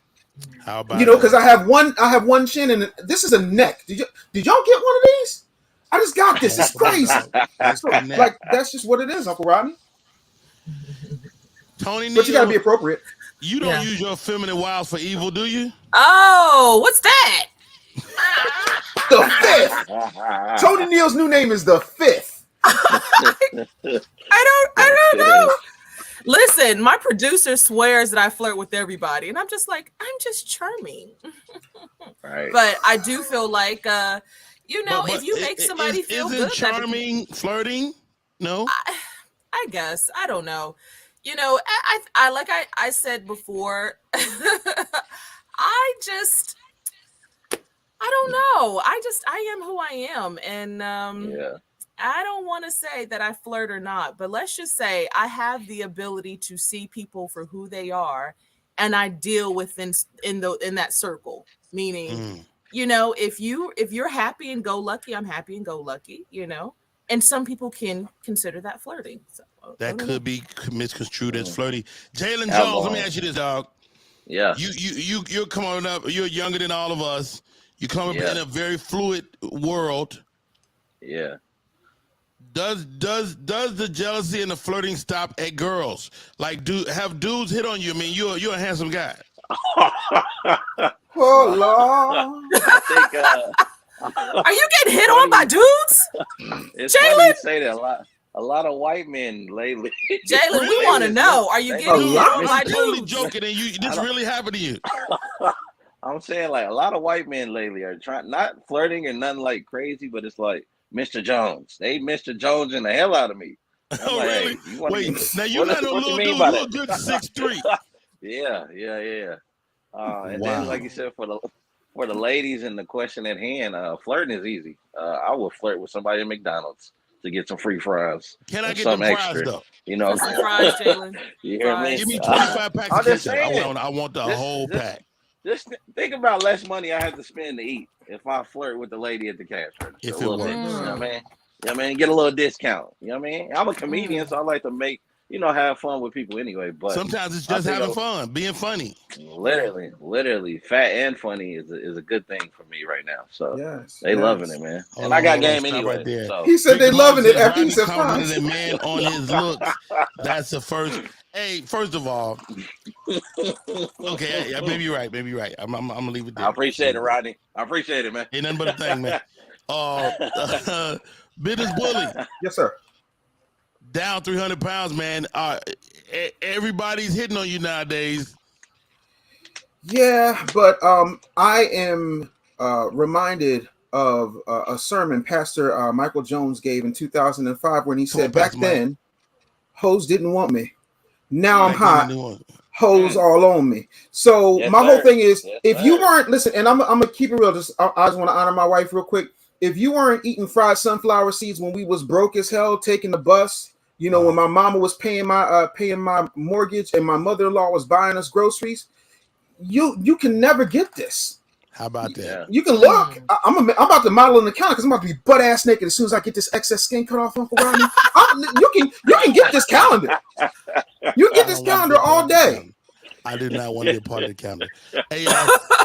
S2: How
S5: You
S2: about
S5: know, because
S2: that?
S5: I have one chin and this is a neck. Did y'all get one of these? I just got this. It's
S2: That's right,
S5: crazy.
S2: dog. That's
S5: So,
S2: the neck.
S5: like, that's just what it is, Uncle Rodney.
S2: Tony
S5: But you got to be
S2: Neal,
S5: appropriate.
S2: you don't
S3: Yeah.
S2: use your feminine wiles for evil, do you?
S3: Oh, what's that?
S5: The fifth. Tony Neal's new name is the fifth.
S3: I don't know. Listen, my producer swears that I flirt with everybody, and I'm just like, I'm just charming.
S4: Right.
S3: But I do feel like, you know,
S2: But
S3: if you make somebody feel
S2: isn't
S3: good,
S2: charming flirting? No.
S3: I guess I don't know. You know, I like I said before, I don't know. I am who I am, and
S4: Yeah.
S3: I don't want to say that I flirt or not, but let's just say I have the ability to see people for who they are, and I deal within in that circle. Meaning,
S2: Mm.
S3: you know, if you're happy and go lucky, I'm happy and go lucky. You know, and some people can consider that flirting. So I
S2: That
S3: don't know.
S2: could be misconstrued as
S4: Mm.
S2: flirty. Jalen Jones,
S4: Outgoing.
S2: let me ask you this, dog.
S4: Yeah.
S2: You're coming up. You're younger than all of us. You come up
S4: Yeah.
S2: in a very fluid world.
S4: Yeah.
S2: Does the jealousy and the flirting stop at girls? Like, have dudes hit on you? I mean, you're a handsome guy.
S5: Oh Lord.
S4: I think
S3: Are you getting hit on by dudes?
S4: it's funny you
S3: Jalen?
S4: say that. A lot of white men lately.
S3: Jalen, we
S2: Really?
S3: want to know. Are you
S4: They-
S3: getting
S5: A
S3: hit
S5: lot?
S3: on by
S2: I'm totally
S3: dudes?
S2: joking, and this really happened to you.
S4: I'm saying like a lot of white men lately are trying, not flirting and nothing like crazy, but it's like Mr. Jones. They Mr. Jones in the hell out of me. I'm
S2: Oh,
S4: like,
S2: really?
S4: hey, you want
S2: Wait,
S4: to
S2: now you're not no
S4: what you
S2: little
S4: mean
S2: dude.
S4: by
S2: You're a
S4: that?
S2: good 6'3".
S4: Yeah. And
S2: Wow.
S4: then like you said, for the ladies and the question at hand, flirting is easy. I would flirt with somebody at McDonald's to get some free fries.
S2: Can I
S4: or
S2: get them
S4: some
S2: fries
S4: extra.
S2: though?
S4: You know,
S3: For some fries, Jalen.
S4: you hear me?
S3: Fries.
S2: Give me 25 packs
S4: I'm
S2: of
S4: just
S2: ketchup.
S4: saying.
S2: I want the whole pack.
S4: Just think about less money I have to spend to eat if I flirt with the lady at the cash register.
S2: If
S4: a
S2: it
S4: little bit,
S2: works.
S4: you know what I mean? You know what I mean? Get a little discount. You know what I mean? I'm a comedian, so I like to make, have fun with people anyway. But
S2: Sometimes it's
S4: I
S2: just
S4: think
S2: having fun, being funny.
S4: literally, fat and funny is a good thing for me right now. So
S5: Yes.
S4: they loving it, man.
S2: Hold
S4: and
S2: on,
S4: I got
S2: hold on,
S4: game
S2: stop
S4: anyway.
S2: right there.
S4: So
S5: He said they
S2: Victor
S5: loving it
S2: Martin
S5: after he
S2: says,
S5: said
S2: Rodney
S5: fries.
S2: complimented a man on his looks. That's the first. Hey, first of all, okay, maybe you're right. Maybe you're right. I'm gonna leave it there.
S4: I appreciate it, Rodney. I appreciate it, man.
S2: Ain't nothing but a thing, man. Business bully
S5: Yes, sir.
S2: down 300 pounds, man. Everybody's hitting on you nowadays.
S5: Yeah, but I am reminded of a sermon Pastor Michael Jones gave in 2005 when he
S2: Come on,
S5: said, "Back
S2: Pastor Mike.
S5: then, hoes didn't want me. Now I'm
S2: Back then, they
S5: hot.
S2: didn't want.
S5: Hoes
S4: Mm.
S5: all on me." So
S4: Yes,
S5: my whole
S4: sir.
S5: thing is,
S4: Yes,
S5: if you
S4: sir.
S5: weren't listen, and I'm gonna keep it real. I just want to honor my wife real quick. If you weren't eating fried sunflower seeds when we was broke as hell, taking the bus, when my mama was paying my mortgage and my mother-in-law was buying us groceries, you can never get this.
S2: How about that?
S4: Yeah.
S5: You can look. I'm about to model in the counter because I'm about to be butt ass naked as soon as I get this excess skin cut off, Uncle Rodney. You can get this calendar. You can
S2: I
S5: get this
S2: don't want to be
S5: calendar
S2: a part
S5: all
S2: of the
S5: day.
S2: calendar. I did not want to be a part of the calendar. Hey,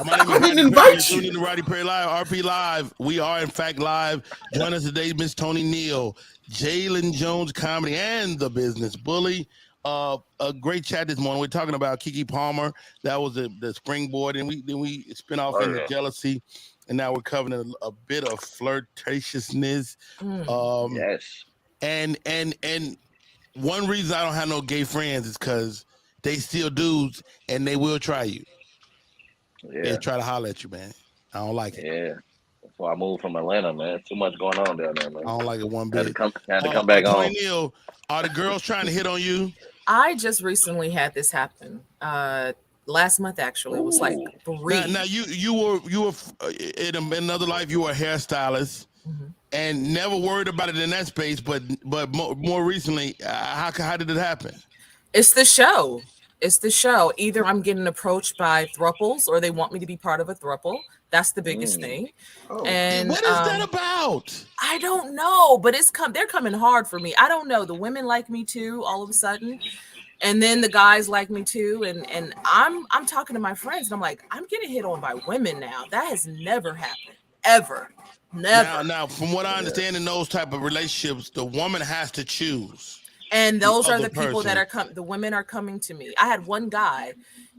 S2: my name is
S5: I didn't
S2: Rodney Perry.
S5: invite
S2: You're
S5: you.
S2: tuning in to Rodney Perry Live, RP Live. We are, in fact, live. Join us today, Miss Tony Neal, Jalen Jones Comedy, and the Business Bully. A great chat this morning. We're talking about Keke Palmer. That was the springboard, and then we spin off into jealousy, and now we're covering a bit of flirtatiousness.
S4: Yes.
S2: And one reason I don't have no gay friends is because they still dudes and they will try you.
S4: Yeah.
S2: They try to holler at you, man. I don't like it.
S4: Yeah. That's why I moved from Atlanta, man. Too much going on down there, man.
S2: I don't like it one
S4: Had to
S2: bit.
S4: come back
S2: Tony
S4: home.
S2: Neal, are the girls trying to hit on you?
S3: I just recently had this happen. Last month actually. It was like 3.
S2: Now you were in another life. You were a hairstylist, and never worried about it in that space. But more recently, how did it happen?
S3: It's the show. It's the show. Either I'm getting approached by thruples or they want me to be part of a thruple. That's the biggest thing.
S5: Oh.
S3: And
S2: What is that about?
S3: I don't know, but they're coming hard for me. I don't know. The women like me too, all of a sudden. And then the guys like me too. And I'm talking to my friends and I'm like, I'm getting hit on by women now. That has never happened. Ever. Never.
S2: Now, from what I understand in those type of relationships, the woman has to choose.
S3: And those are the
S2: other
S3: people that
S2: person.
S3: are the women are coming to me. I had one guy,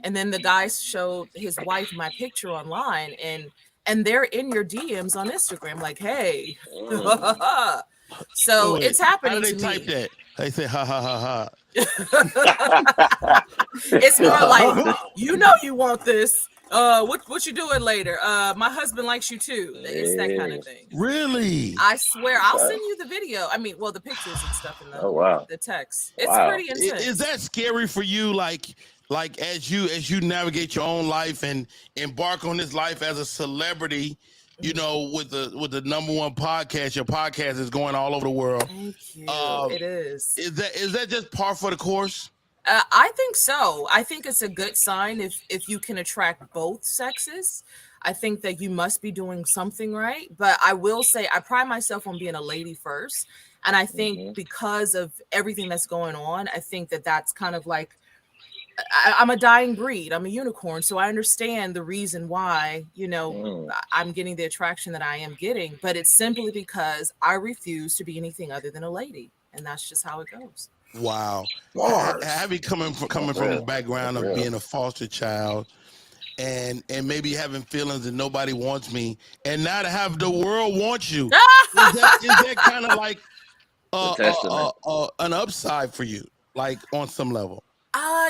S3: and then the guy showed his wife my picture online, and they're in your DMs on Instagram, like, hey. So
S2: Wait,
S3: it's happening
S2: how do they
S3: to
S2: type
S3: me.
S2: that? They say ha ha ha ha.
S3: It's more like, you want this. What you doing later? My husband likes you too. It's that kind of thing.
S2: Really?
S3: I swear, I'll send you the video. I mean, well, the pictures and stuff in the text. It's pretty intense.
S2: Is that scary for you? Like as you navigate your own life and embark on this life as a celebrity, with the #1 podcast. Your podcast is going all over the world.
S3: Thank you. It is.
S2: Is that just par for the course?
S3: I think so. I think it's a good sign if you can attract both sexes. I think that you must be doing something right. But I will say I pride myself on being a lady first. And I think because of everything that's going on, I think that that's kind of like, I'm a dying breed. I'm a unicorn. So I understand the reason why, I'm getting the attraction that I am getting. But it's simply because I refuse to be anything other than a lady. And that's just how it goes.
S2: Wow. Having coming from a background of being a foster child and maybe having feelings that nobody wants me, and now to have the world want you, is that kind of like an upside for you, like on some level?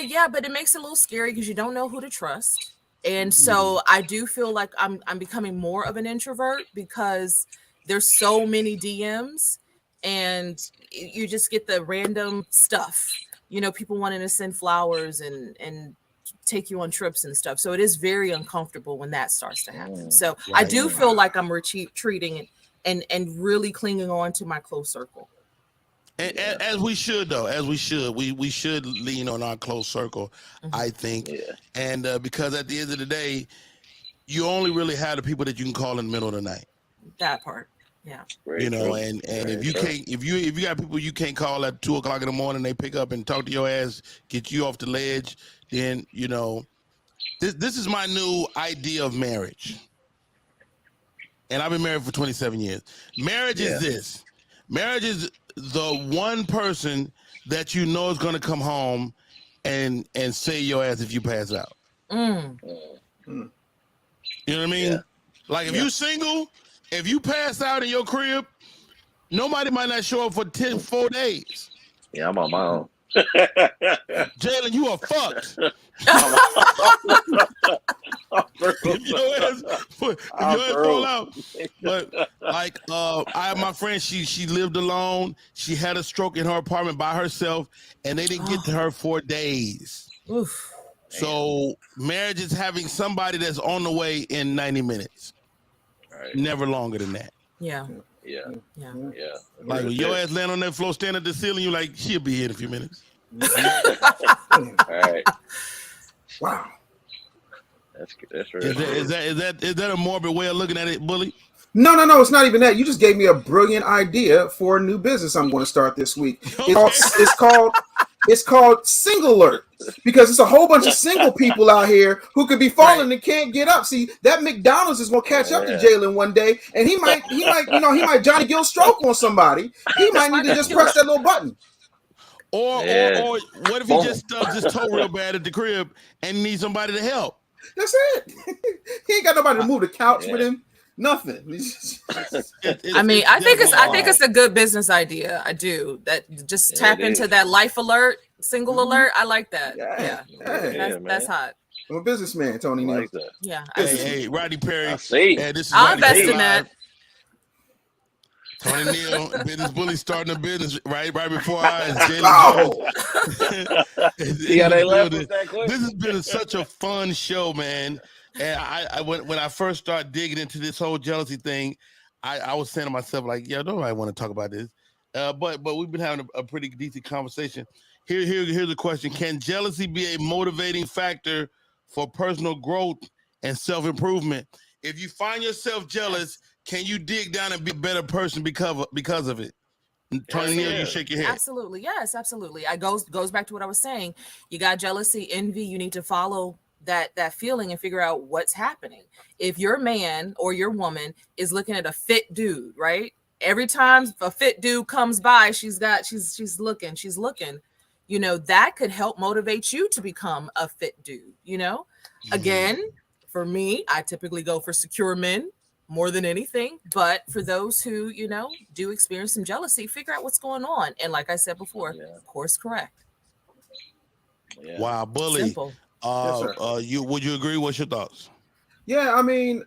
S3: Yeah, but it makes it a little scary because you don't know who to trust. And so I do feel like I'm becoming more of an introvert because there's so many DMs and you just get the random stuff, people wanting to send flowers and take you on trips and stuff. So it is very uncomfortable when that starts to happen. So I do feel like I'm retreating and really clinging on to my close circle.
S2: And as we should, though, we should lean on our close circle, I think. Yeah. And because at the end of the day, you only really have the people that you can call in the middle of the night.
S3: That part. Yeah.
S2: And if you got people you can't call at 2:00 in the morning, they pick up and talk to your ass, get you off the ledge, then this is my new idea of marriage. And I've been married for 27 years. Marriage is this. Marriage is the one person that you know is gonna come home and say your ass if you pass out. You know what I mean? Yeah. Like if you single, if you pass out in your crib, nobody might not show up for 4 days.
S4: Yeah, I'm on my own.
S2: Jalen, you are fucked. If your ass fall out. But like I have my friend, she lived alone. She had a stroke in her apartment by herself, and they didn't get to her for days.
S3: Oof.
S2: So marriage is having somebody that's on the way in 90 minutes.
S4: Right.
S2: Never longer than that.
S3: Yeah.
S4: Yeah.
S3: Yeah.
S4: Yeah.
S2: Like when your ass land on that floor, stand at the ceiling, you like, she'll be here in a few minutes.
S4: All right.
S5: Wow.
S4: That's real.
S2: Is that a morbid way of looking at it, Bully?
S5: No, it's not even that. You just gave me a brilliant idea for a new business I'm going to start this week. It's called Single Alert, because it's a whole bunch of single people out here who could be falling and can't get up. See, that McDonald's is going to catch up to Jalen one day, and he might Johnny Gill stroke on somebody. He might need to just press that little button.
S2: Or what if he just stubs his toe real bad at the crib and needs somebody to help?
S5: That's it. He ain't got nobody to move the couch with him. Nothing.
S3: I mean, I think it's a good business idea. I do. That just tap into that life alert, single alert. I like that. Yeah. That's hot.
S5: I'm a businessman, Tony.
S4: Like that.
S3: Yeah.
S2: Hey, Rodney Perry.
S4: I see.
S2: This is
S3: I'll
S2: Rodney
S3: invest
S2: Perry
S3: in that.
S2: Live. Tony Neal, business bully, starting a business right before our eyes.
S4: Yeah, they left us that quick.
S2: This has been such a fun show, man. And I when I first started digging into this whole jealousy thing, I was saying to myself, like, yeah, nobody want to talk about this. But we've been having a pretty decent conversation. Here's a question: can jealousy be a motivating factor for personal growth and self-improvement? If you find yourself jealous, can you dig down and be a better person because of it? Tony Neal, you shake your head.
S3: Absolutely. Yes, absolutely. I goes back to what I was saying. You got jealousy, envy. You need to follow that feeling and figure out what's happening. If your man or your woman is looking at a fit dude, right? Every time a fit dude comes by, she's looking. You know, that could help motivate you to become a fit dude. You know, again, for me, I typically go for secure men more than anything. But for those who, you know, do experience some jealousy, figure out what's going on. And like I said before, course correct.
S4: Yeah.
S2: Wow, Bully.
S3: Simple.
S2: Would you agree? What's your thoughts?
S5: Yeah, I mean,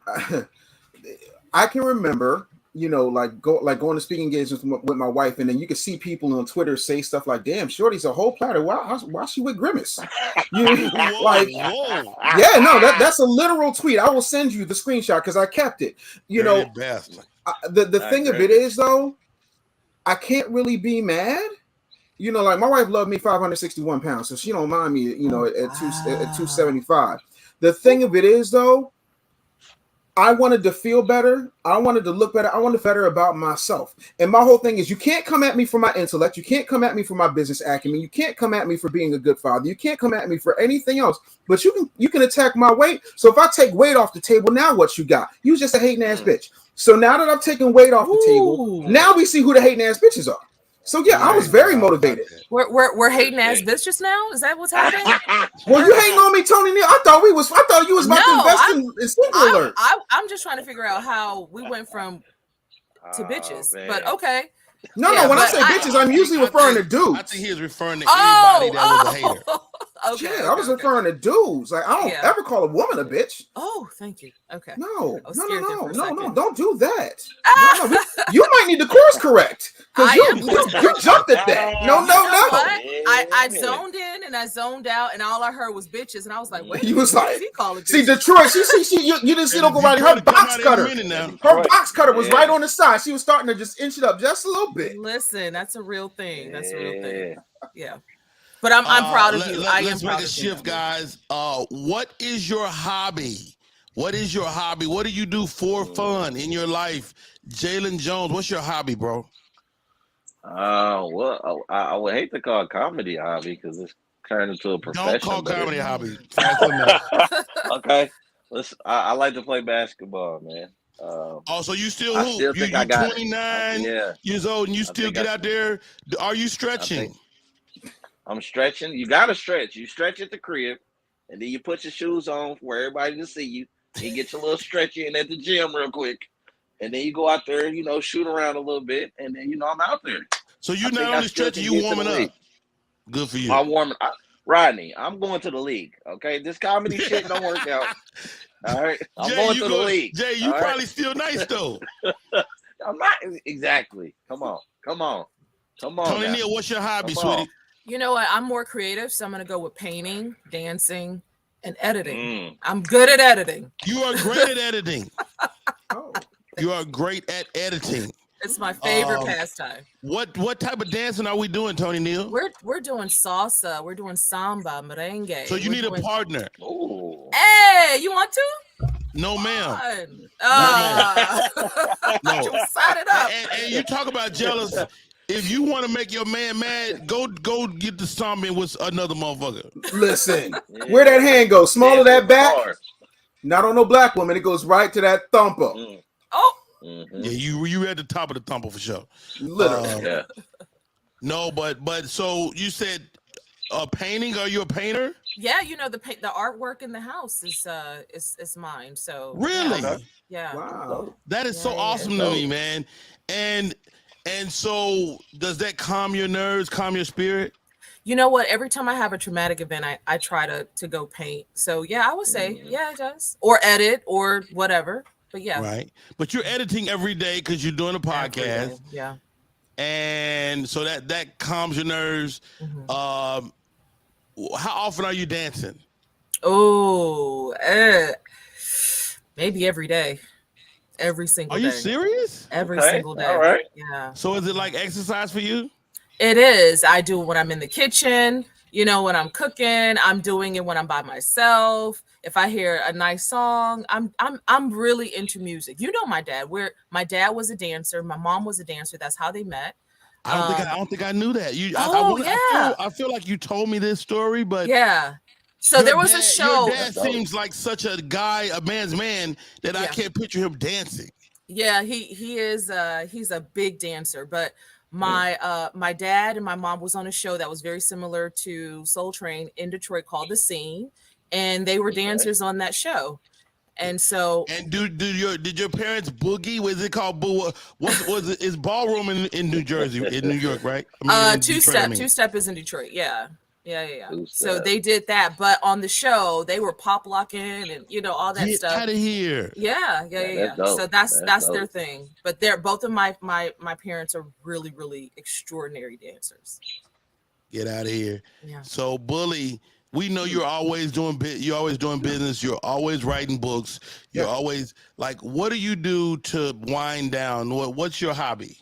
S5: I can remember, you know, going to speaking engagements with my wife, and then you could see people on Twitter say stuff like, "Damn, Shorty's a whole platter. Why she with Grimace?" That's a literal tweet. I will send you the screenshot because I kept it. You know, the thing of it is though, I can't really be mad. You know, like my wife loved me 561 pounds, so she don't mind me, you know, at 275. The thing of it is, though, I wanted to feel better. I wanted to look better. I wanted to feel better about myself. And my whole thing is, you can't come at me for my intellect. You can't come at me for my business acumen. You can't come at me for being a good father. You can't come at me for anything else. But you can attack my weight. So if I take weight off the table, now what you got? You just a hating ass bitch. So now that I've taken weight off the table, now we see who the hating ass bitches are. So yeah, I was very motivated.
S3: We're hating ass bitches now. Is that what's happening?
S5: Well, you hating on me, Tony Neal? I thought you was about to invest in Single Alert.
S3: I'm just trying to figure out how we went from to bitches.
S4: Man.
S3: But okay.
S5: No, when I say bitches, I'm usually referring to dudes.
S2: I think he is referring to anybody that was a hater.
S3: Okay.
S5: I was referring to dudes. Like, I don't ever call a woman a bitch.
S3: Oh, thank you. Okay.
S5: No, don't do that. No, you might need to course correct because you jumped at that. No.
S3: I zoned in and I zoned out, and all I heard was bitches, and I was like, wait.
S5: You was like,
S3: he call it
S5: see, Detroit. You didn't see Uncle Roddy. Her box cutter. Her box cutter was right on the side. She was starting to just inch it up just a little bit.
S3: Listen, that's a real thing. That's a real thing. Yeah. But I'm proud of you.
S2: Let's make a shift, guys. What is your hobby? What is your hobby? What do you do for fun in your life? Jalen Jones, what's your hobby, bro?
S4: Well, I would hate to call comedy a hobby because it's turned into a profession.
S2: Don't call comedy a hobby.
S4: Okay. I like to play basketball, man.
S2: So you still hoop? You're 29 years old and you still get out there. Are you stretching?
S4: I'm stretching. You gotta stretch. You stretch at the crib, and then you put your shoes on for everybody to see you. You get your little stretch in at the gym real quick, and then you go out there, you know, shoot around a little bit, and then I'm out there.
S2: So you not only stretching, you warming up. Good for you.
S4: Rodney, I'm going to the league. Okay, this comedy shit don't work out. All right, I'm going to the league.
S2: Jay, you
S4: all
S2: probably
S4: right?
S2: still nice though.
S4: I'm not exactly. Come on.
S2: Tony
S4: now.
S2: Neal, what's your hobby,
S4: Come on.
S2: sweetie?
S3: You know what? I'm more creative, so I'm gonna go with painting, dancing, and editing. I'm good at editing.
S2: You are great at editing.
S5: Oh.
S2: You are great at editing.
S3: It's my favorite pastime.
S2: What type of dancing are we doing, Tony Neal?
S3: We're doing salsa. We're doing samba, merengue.
S2: So you need a partner.
S4: Ooh.
S3: Hey, you want to?
S2: No, ma'am.
S3: No. You set it up.
S2: And you talk about jealous. If you want to make your man mad, go get the samba with another motherfucker.
S5: Listen, where that hand goes, small of that back. Not on no black woman. It goes right to that thumper.
S3: Oh.
S2: Yeah, you at the top of the thumper for sure.
S5: Literally.
S4: Yeah.
S2: No, but so you said painting? Are you a painter?
S3: Yeah, you know the artwork in the house is mine. So
S2: really,
S3: yeah.
S5: Wow,
S2: that is so awesome to me, man. And so does that calm your nerves, calm your spirit?
S3: You know what? Every time I have a traumatic event, I try to go paint. So yeah, I would say yeah, it does. Or edit or whatever. But yeah,
S2: right. But you're editing every day because you're doing a podcast.
S3: Yeah.
S2: And so that calms your nerves. How often are you dancing?
S3: Oh, maybe every day, every single day.
S2: Are you serious?
S3: Every single day.
S4: All right.
S3: Yeah.
S2: So is it like exercise for you?
S3: It is. I do it when I'm in the kitchen. You know, when I'm cooking, I'm doing it when I'm by myself. If I hear a nice song, I'm really into music. You know, my dad was a dancer. My mom was a dancer. That's how they met.
S2: I don't think I knew that. I feel like you told me this story, but
S3: yeah. So there was a show.
S2: Your dad seems like such a man's man that I can't picture him dancing.
S3: Yeah, he is. He's a big dancer. But my dad and my mom was on a show that was very similar to Soul Train in Detroit called The Scene, and they were dancers on that show. And so,
S2: and did your parents boogie? Was it called boo? Was it? Is ballroom in New Jersey, in New York, right?
S3: Two step is in Detroit. Yeah. So they did that, but on the show they were pop locking and all that stuff.
S2: Get out of here.
S3: Yeah. So that's their thing. But both of my parents are really, really extraordinary dancers.
S2: Get out of here.
S3: Yeah.
S2: So Bully, we know you're always doing business. You're always writing books. You're always like, what do you do to wind down? What's your hobby?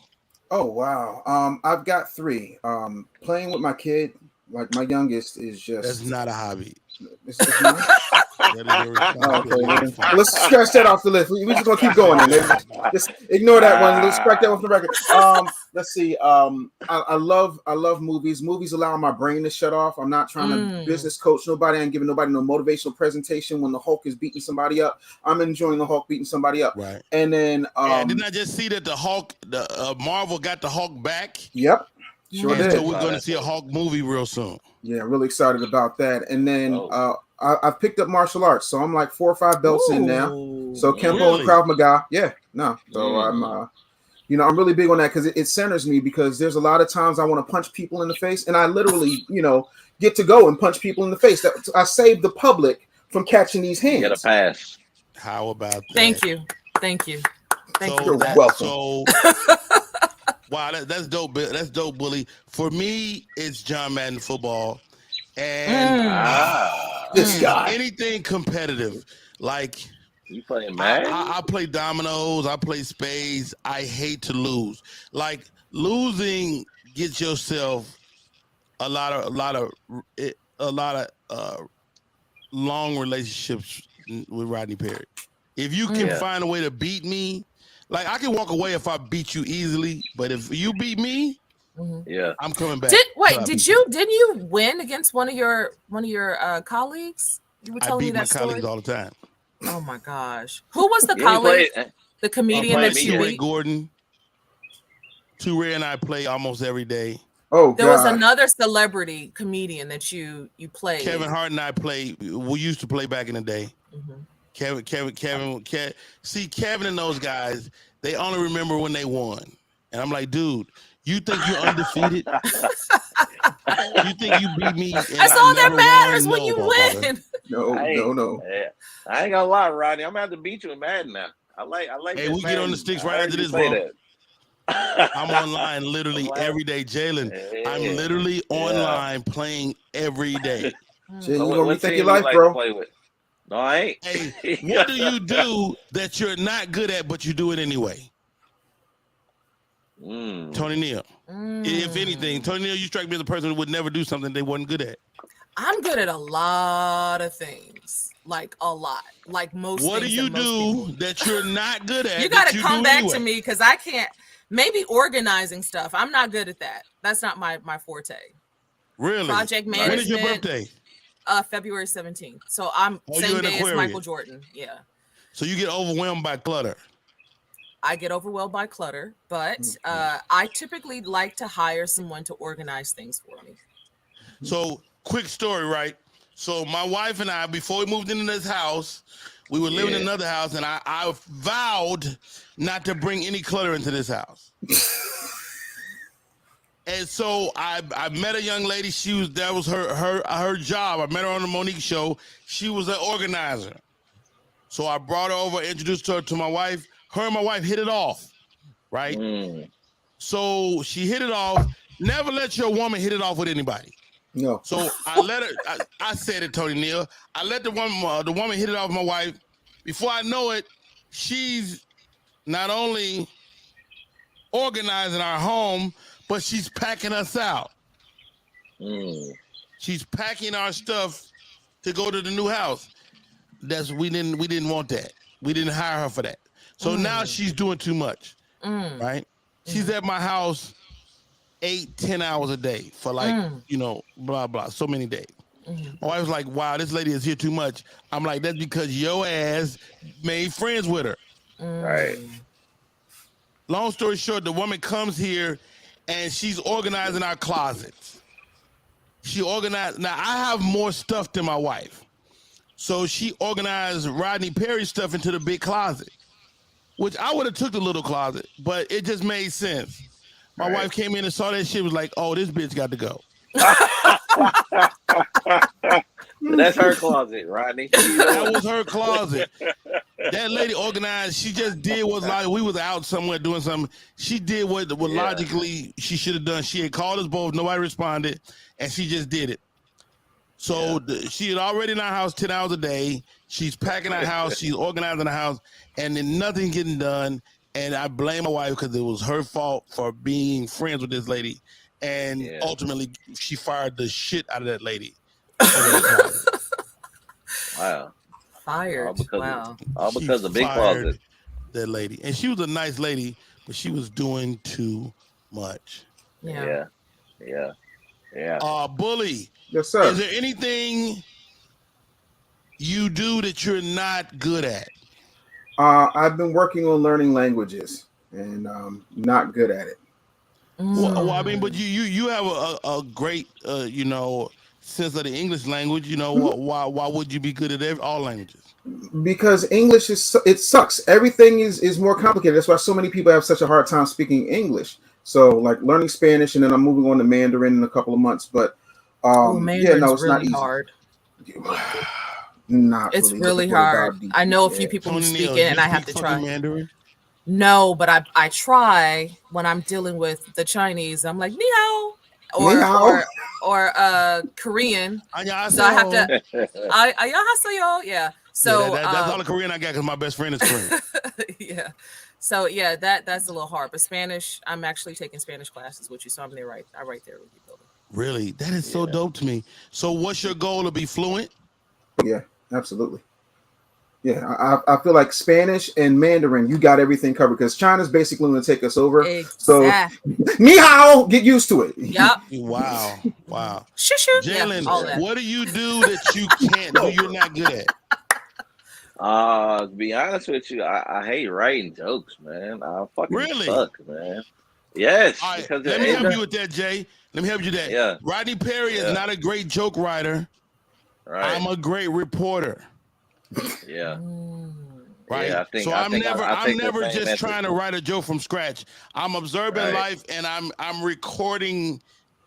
S5: Oh wow. I've got 3. Playing with my kid, like my youngest is just.
S2: That's not a hobby.
S5: It's not? Okay, let's scratch that off the list. We're just gonna keep going. Just ignore that one. Let's scratch that off the record. Let's see. I love movies. Movies allow my brain to shut off. I'm not trying to business coach nobody. I'm giving nobody no motivational presentation when the Hulk is beating somebody up. I'm enjoying the Hulk beating somebody up.
S2: Right.
S5: And then
S2: didn't I just see that the Hulk, Marvel got the Hulk back?
S5: Yep. Sure did.
S2: So we're going to see a Hulk movie real soon.
S5: Yeah, really excited about that. And then I've picked up martial arts, so I'm like 4 or 5 belts in now. So Kempo and Krav Maga, So I'm, I'm really big on that because it centers me, because there's a lot of times I want to punch people in the face, and I literally, get to go and punch people in the face. I save the public from catching these hands.
S4: Get a pass.
S2: How about that?
S3: Thank you.
S5: You're welcome.
S2: So, wow, that's dope. That's dope, Bully. For me, it's John Madden football, and
S5: this guy.
S2: Anything competitive, like
S4: you playing Madden?
S2: I play dominoes. I play spades. I hate to lose. Like losing gets yourself a lot of long relationships with Rodney Perry. If you can find a way to beat me. Like I can walk away if I beat you easily, but if you beat me, I'm coming back.
S3: Didn't you win against one of your colleagues? You were telling me that story.
S2: I beat my colleagues all the time.
S3: Oh my gosh, who was the colleague? The comedian that you beat?
S2: Gordon. Touré and I play almost every day.
S5: Oh,
S3: there was another celebrity comedian that you played.
S2: Kevin Hart and I play. We used to play back in the day. Kevin. See, Kevin and those guys, they only remember when they won. And I'm like, dude, you think you're undefeated? You think you beat me? And
S3: That's all that
S2: never
S3: matters
S2: won?
S3: when you
S2: motherfucker.
S3: win.
S5: No.
S4: Yeah. I ain't gonna lie, Rodney. I'm gonna have to beat you in Madden now. I like
S2: Hey,
S4: that
S2: we get on the
S4: Madden.
S2: sticks
S4: I
S2: right
S4: heard
S2: after
S4: you
S2: this,
S4: say
S2: bro.
S4: that.
S2: I'm online literally every day, Jalen. I'm literally online playing every day.
S5: Jay,
S4: So
S5: you gonna
S4: what
S5: rethink
S4: team
S5: your
S4: you
S5: life,
S4: like
S5: bro.
S4: to play with? No, I ain't.
S2: Hey, what do you do that you're not good at, but you do it anyway? Tony Neal. If anything, Tony Neal, you strike me as a person who would never do something they wasn't good at.
S3: I'm good at a lot of things, like a lot, like most.
S2: What do
S3: things
S2: you
S3: that most
S2: do
S3: people
S2: that you're not good at?
S3: You got to
S2: that
S3: come
S2: do
S3: back
S2: anyway?
S3: to me because I can't. Maybe organizing stuff. I'm not good at that. That's not my forte.
S2: Really?
S3: Project management.
S2: When is your birthday?
S3: February 17th. So I'm same day as Michael Jordan. Yeah.
S2: So you get overwhelmed by clutter.
S3: I get overwhelmed by clutter, but I typically like to hire someone to organize things for me.
S2: So, quick story, right? So, my wife and I, before we moved into this house, we were living in another house, and I vowed not to bring any clutter into this house. And so I met a young lady. That was her job. I met her on the Monique show. She was an organizer. So I brought her over, introduced her to my wife. Her and my wife hit it off, right? So she hit it off. Never let your woman hit it off with anybody.
S5: No.
S2: So I let her. I said it, Tony Neal. I let the woman hit it off with my wife. Before I know it, she's not only organizing our home, but she's packing us out. She's packing our stuff to go to the new house. We didn't want that. We didn't hire her for that. So now she's doing too much, right? She's at my house 8-10 hours a day for blah blah, so many days. My wife was like, "Wow, this lady is here too much." I'm like, "That's because your ass made friends with her."
S4: Right.
S2: Long story short, the woman comes here and she's organizing our closets. She organized. Now I have more stuff than my wife. So she organized Rodney Perry's stuff into the big closet, which I would have took the little closet, but it just made sense. My wife came in and saw that shit, was like, "Oh, this bitch got to go."
S4: That's her closet, Rodney.
S2: That was her closet. That lady organized. She just did what we was out somewhere doing something. She did what logically she should have done. She had called us both. Nobody responded, and she just did it. So she had already in our house 10 hours a day. She's packing our house. She's organizing the house, and then nothing getting done. And I blame my wife because it was her fault for being friends with this lady. And ultimately, she fired the shit out of that lady.
S4: Wow.
S3: Fired.
S4: All because of big closet.
S2: That lady. And she was a nice lady, but she was doing too much.
S4: Yeah.
S2: Bully.
S5: Yes, sir.
S2: Is there anything you do that you're not good at?
S5: I've been working on learning languages, and not good at it.
S2: Well, I mean, but you have a great sense of the English language. Why would you be good at all languages?
S5: Because English it sucks. Everything is more complicated. That's why so many people have such a hard time speaking English. So like learning Spanish, and then I'm moving on to Mandarin in a couple of months. But it's
S3: really
S5: not easy.
S3: Hard.
S5: It's
S3: really hard. I know a few people who speak it, and I have to try.
S2: Mandarin?
S3: No, but I try when I'm dealing with the Chinese. I'm like, ni hao, or Korean. So I have to. Yeah. So
S2: that's all the Korean I got because my best friend is Korean.
S3: Yeah. So yeah, that's a little hard. But Spanish, I'm actually taking Spanish classes with you, so I'm there right there with you, Billy.
S2: Really, that is so dope to me. So, what's your goal, to be fluent?
S5: Yeah, absolutely. Yeah, I feel like Spanish and Mandarin, you got everything covered because China's basically going to take us over.
S3: Exactly.
S5: So, ni hao, get used to it.
S3: Yep.
S2: Wow.
S3: Shoo.
S2: Jalen, what do you do that you can't do? You're not good at.
S4: To be honest with you, I hate writing jokes, man. I fucking suck, man. Yes.
S2: All right, let me help you with that, Jay. Let me help you with that.
S4: Yeah.
S2: Rodney Perry is not a great joke writer.
S4: Right.
S2: I'm a great reporter.
S4: Yeah.
S2: Right.
S4: Yeah,
S2: I'm never just trying to write a joke from scratch. I'm observing life, and I'm recording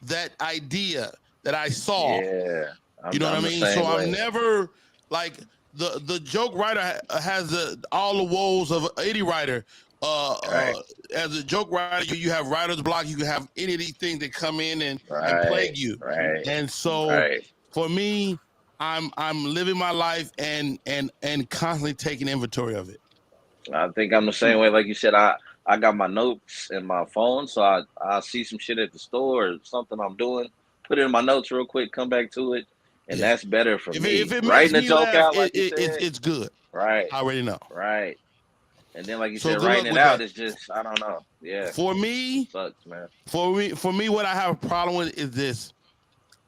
S2: that idea that I saw.
S4: Yeah.
S2: You know what I
S4: the
S2: mean?
S4: same
S2: So
S4: way.
S2: I'm never like the joke writer has all the woes of any writer.
S4: Right.
S2: As a joke writer, you have writer's block. You can have any of these things that come in and
S4: Right.
S2: plague you.
S4: Right.
S2: And so
S4: Right.
S2: for me, I'm living my life and constantly taking inventory of it.
S4: I think I'm the same way. Like you said, I got my notes in my phone, so I see some shit at the store or something I'm doing, put it in my notes real quick, come back to it, and
S2: Yeah.
S4: that's better for
S2: If
S4: me.
S2: it makes
S4: Writing a
S2: me
S4: joke
S2: laugh,
S4: out, like you said,
S2: it's good.
S4: right,
S2: I already know.
S4: right, and then like you
S2: So
S4: said,
S2: good
S4: writing
S2: luck
S4: it
S2: with
S4: out
S2: that.
S4: is just I don't know. Yeah,
S2: For me,
S4: sucks, man.
S2: for me, what I have a problem with is this.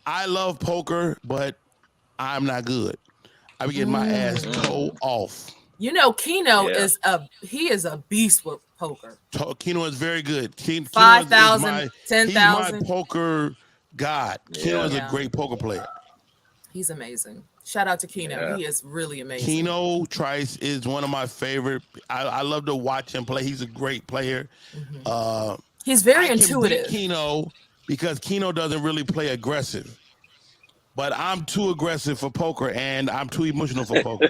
S2: I love poker, but I'm not good. I be getting my ass toe off.
S3: You know, Keno
S4: Yeah.
S3: is a beast with poker.
S2: Keno is very good. Keno
S3: 5,000,
S2: he's my
S3: 10,000.
S2: poker god. Keno
S4: Yeah.
S2: is a
S3: Yeah.
S2: great poker player.
S3: He's amazing. Shout out to Keno.
S4: Yeah.
S3: He is really amazing.
S2: Keno Trice is one of my favorite. I love to watch him play. He's a great player.
S3: He's very
S2: I can beat
S3: intuitive.
S2: Keno because Keno doesn't really play aggressive. But I'm too aggressive for poker and I'm too emotional for poker.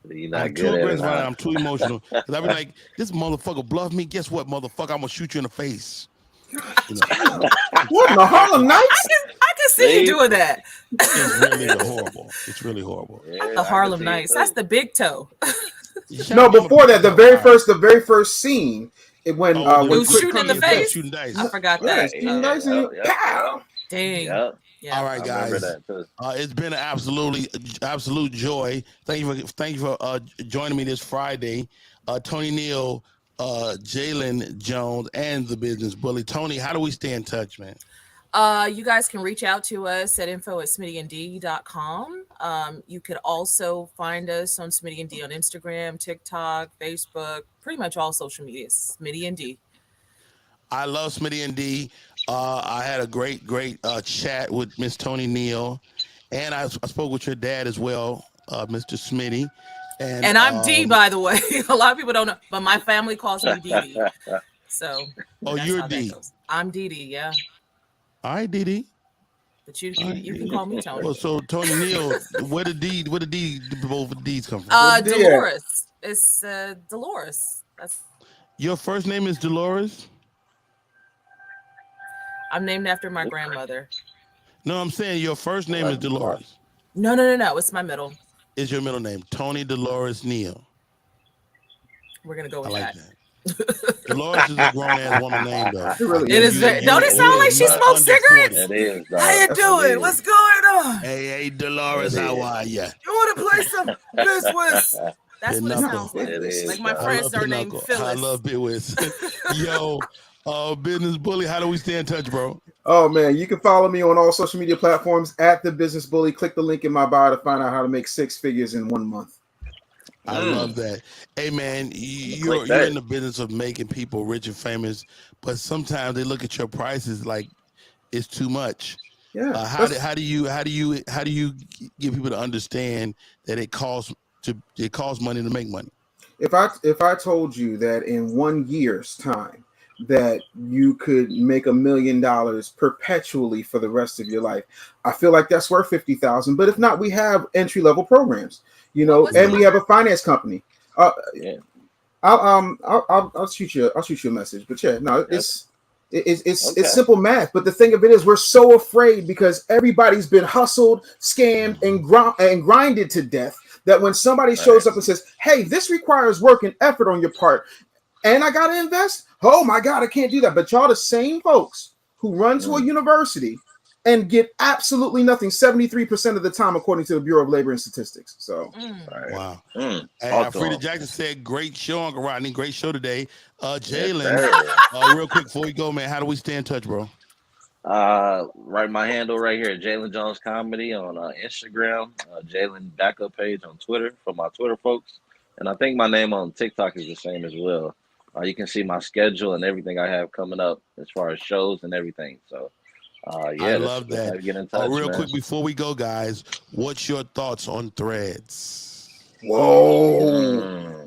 S4: You're not
S2: I'm
S4: good
S2: too
S4: at it.
S2: aggressive.
S4: Huh?
S2: I'm too emotional. Because I be like, this motherfucker bluffed me. Guess what, motherfucker? I'm going to shoot you in the face. You know,
S5: What in the Harlem Nights?
S3: I can see you doing that.
S2: it's really horrible. It's really horrible.
S4: Yeah,
S3: The
S4: I
S3: Harlem
S4: can see it
S3: Nights.
S4: too.
S3: That's the big toe.
S5: No, before that, the very first scene, when
S3: It
S5: when
S3: was
S5: Quick
S3: shooting in
S5: comes
S3: the
S5: to
S3: face.
S2: Shooting dice.
S3: I forgot
S5: Yeah,
S3: that.
S5: shooting dice and pow.
S3: Dang.
S4: Yep.
S3: Yeah.
S2: All right,
S4: I remember
S2: guys.
S4: that too.
S2: It's been an absolute joy. Thank you for joining me this Friday. Tony Neal, Jalen Jones, and the Business Bully. Tony, how do we stay in touch, man?
S3: You guys can reach out to us at info@smittyand.com. You could also find us on Smitty and D on Instagram, TikTok, Facebook, pretty much all social media. Smitty and D.
S2: I love Smitty and D. I had a great chat with Miss Tony Neal, and I spoke with your dad as well, Mr. Smitty.
S3: And I'm D, by the way. A lot of people don't know, but my family calls me Dee. So,
S2: oh,
S3: that's
S2: you're
S3: how
S2: D.
S3: that goes. I'm Dee, yeah.
S2: All right, Dee.
S3: But you can call me Tony.
S2: Well, so Tony Neal, where the both D's come from?
S3: Dolores. It's Dolores. That's
S2: Your first name is Dolores?
S3: I'm named after my grandmother.
S2: No, I'm saying your first name is Dolores.
S3: No. It's my middle.
S2: Is your middle name Tony Dolores Neal?
S3: We're gonna go with
S2: I like
S3: that.
S2: Dolores is a grown ass woman name though.
S3: It is. Don't it sound like she smokes cigarettes?
S4: It is.
S3: How you doing? What's going on?
S2: Hey, Dolores, how are you?
S3: You want to play some Biscuits? That's what it
S2: Knuckle.
S3: sounds like.
S4: It is,
S3: Like my
S4: dog.
S3: friends
S2: I love
S3: are named
S2: Pinochle.
S3: Phyllis.
S2: I love Bitwits. Yo, Business Bully, how do we stay in touch, bro?
S5: Oh man, you can follow me on all social media platforms at the Business Bully. Click the link in my bio to find out how to make 6 figures in 1 month.
S2: I love that. Hey man, you're in the business of making people rich and famous, but sometimes they look at your prices like it's too much.
S5: Yeah.
S2: How do you get people to understand that it costs money to make money?
S5: If I told you that in 1 year's time that you could make $1 million perpetually for the rest of your life, I feel like that's worth 50,000. But if not, we have entry-level programs, and we have a finance company.
S4: Yeah.
S5: I'll shoot you a message. But yeah, no, it's simple math. But the thing of it is, we're so afraid because everybody's been hustled, scammed, and grinded to death that when somebody shows up and says, "Hey, this requires work and effort on your part, and I gotta invest," oh my God, I can't do that. But y'all the same folks who run to a university and get absolutely nothing 73% of the time, according to the Bureau of Labor and Statistics. So,
S2: wow.
S4: Awesome.
S2: Frida Jackson said, "Great show, Uncle Rodney. Great show today." Jalen, real quick before we go, man, how do we stay in touch, bro?
S4: Write my handle right here, Jalen Jones Comedy on Instagram, Jalen backup page on Twitter for my Twitter folks, and I think my name on TikTok is the same as well. You can see my schedule and everything I have coming up as far as shows and everything. So,
S2: I love that.
S4: Get in touch,
S2: real
S4: man.
S2: quick before we go, guys, what's your thoughts on Threads?
S5: Whoa.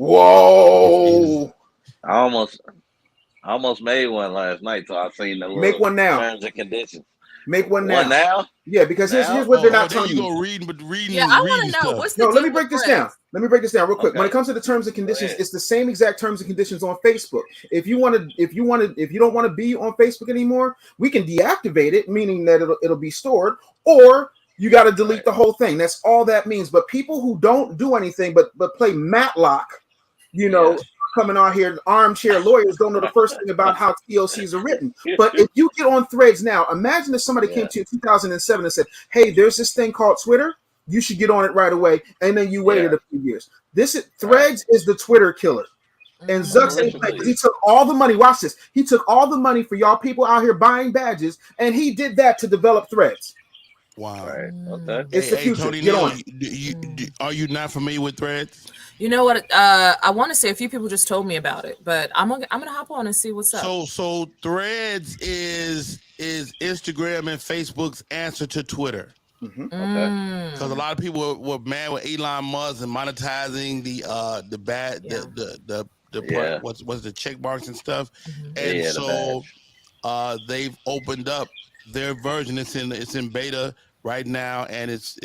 S4: I I almost made one last night, so I seen the little
S5: Make one now.
S4: terms and conditions.
S5: Make one
S4: One
S5: now.
S4: now?
S5: Yeah, because here's
S4: Now?
S5: what they're not
S2: there
S5: telling
S2: you
S5: you.
S2: go reading
S3: Yeah, I want
S2: reading
S3: to know
S2: stuff.
S3: what's the
S5: No,
S3: deal
S5: let me
S3: with
S5: break this
S3: Threads?
S5: down. Let me break this down real quick. When
S4: Okay.
S5: it comes to the terms and conditions,
S4: ahead.
S5: it's the same exact terms and conditions on Facebook. If you don't want to be on Facebook anymore, we can deactivate it, meaning that it'll be stored, or you got to delete
S4: Right.
S5: the whole thing. That's all that means. But people who don't do anything but play Matlock, you know,
S4: Yes.
S5: coming on here, armchair lawyers don't know the first thing about how TOCs are written. But if you get on Threads now, imagine if somebody came to you in 2007 and said, "Hey, there's this thing called Twitter. You should get on it right away," and then you waited a few years. Threads is the Twitter killer. And Zucks ain't playing, 'cause he took all the money. Watch this. He took all the money for y'all people out here buying badges, and he did that to develop Threads.
S2: Wow.
S4: Right. Okay.
S5: It's the future.
S2: Tony
S5: Get
S2: Neal,
S5: on.
S2: are you not familiar with Threads?
S3: You know what? I want to say a few people just told me about it, but I'm gonna hop on and see what's up.
S2: So Threads is Instagram and Facebook's answer to Twitter.
S5: Mm-hmm.
S4: Okay.
S2: Because a lot of people were mad with Elon Musk and monetizing what's the check marks and stuff, and
S4: Yeah,
S2: so they've opened up their version. It's in beta right now, and it's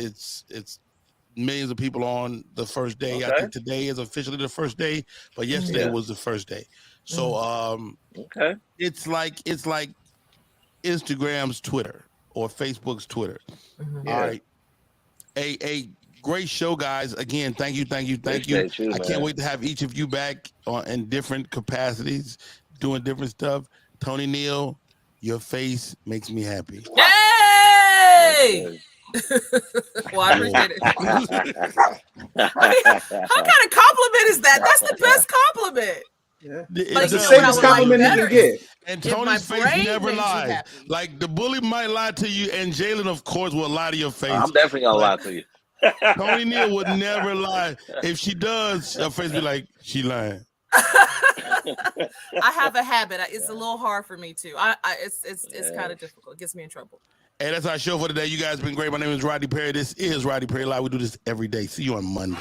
S2: millions of people on the first day.
S4: Okay.
S2: I think today is officially the first day, but yesterday was the first day. So
S4: Okay.
S2: it's like Instagram's Twitter or Facebook's Twitter.
S4: Yeah.
S2: All right. A great show, guys. Again, thank you.
S4: Appreciate you,
S2: I can't
S4: man.
S2: wait to have each of you back in different capacities, doing different stuff. Tony Neal, your face makes me happy.
S3: Yay! Well, I appreciate it. How kind of compliment is that? That's the best compliment.
S5: Yeah.
S3: But
S5: It's the
S3: you know what I
S5: safest
S3: would like
S5: compliment you
S3: better
S5: can get.
S2: And
S3: if my
S2: Tony's face
S3: brain
S2: never
S3: makes you
S2: lies.
S3: happy.
S2: Like the bully might lie to you, and Jalen, of course, will lie to your face.
S4: I'm definitely gonna lie to you.
S2: Tony Neal would never lie. If she does, her face be like, she lying.
S3: I have a habit. It's a little hard for me too. It's kind of difficult. It gets me in trouble.
S2: Hey, that's our show for today. You guys have been great. My name is Rodney Perry. This is Rodney Perry Live. We do this every day. See you on Monday.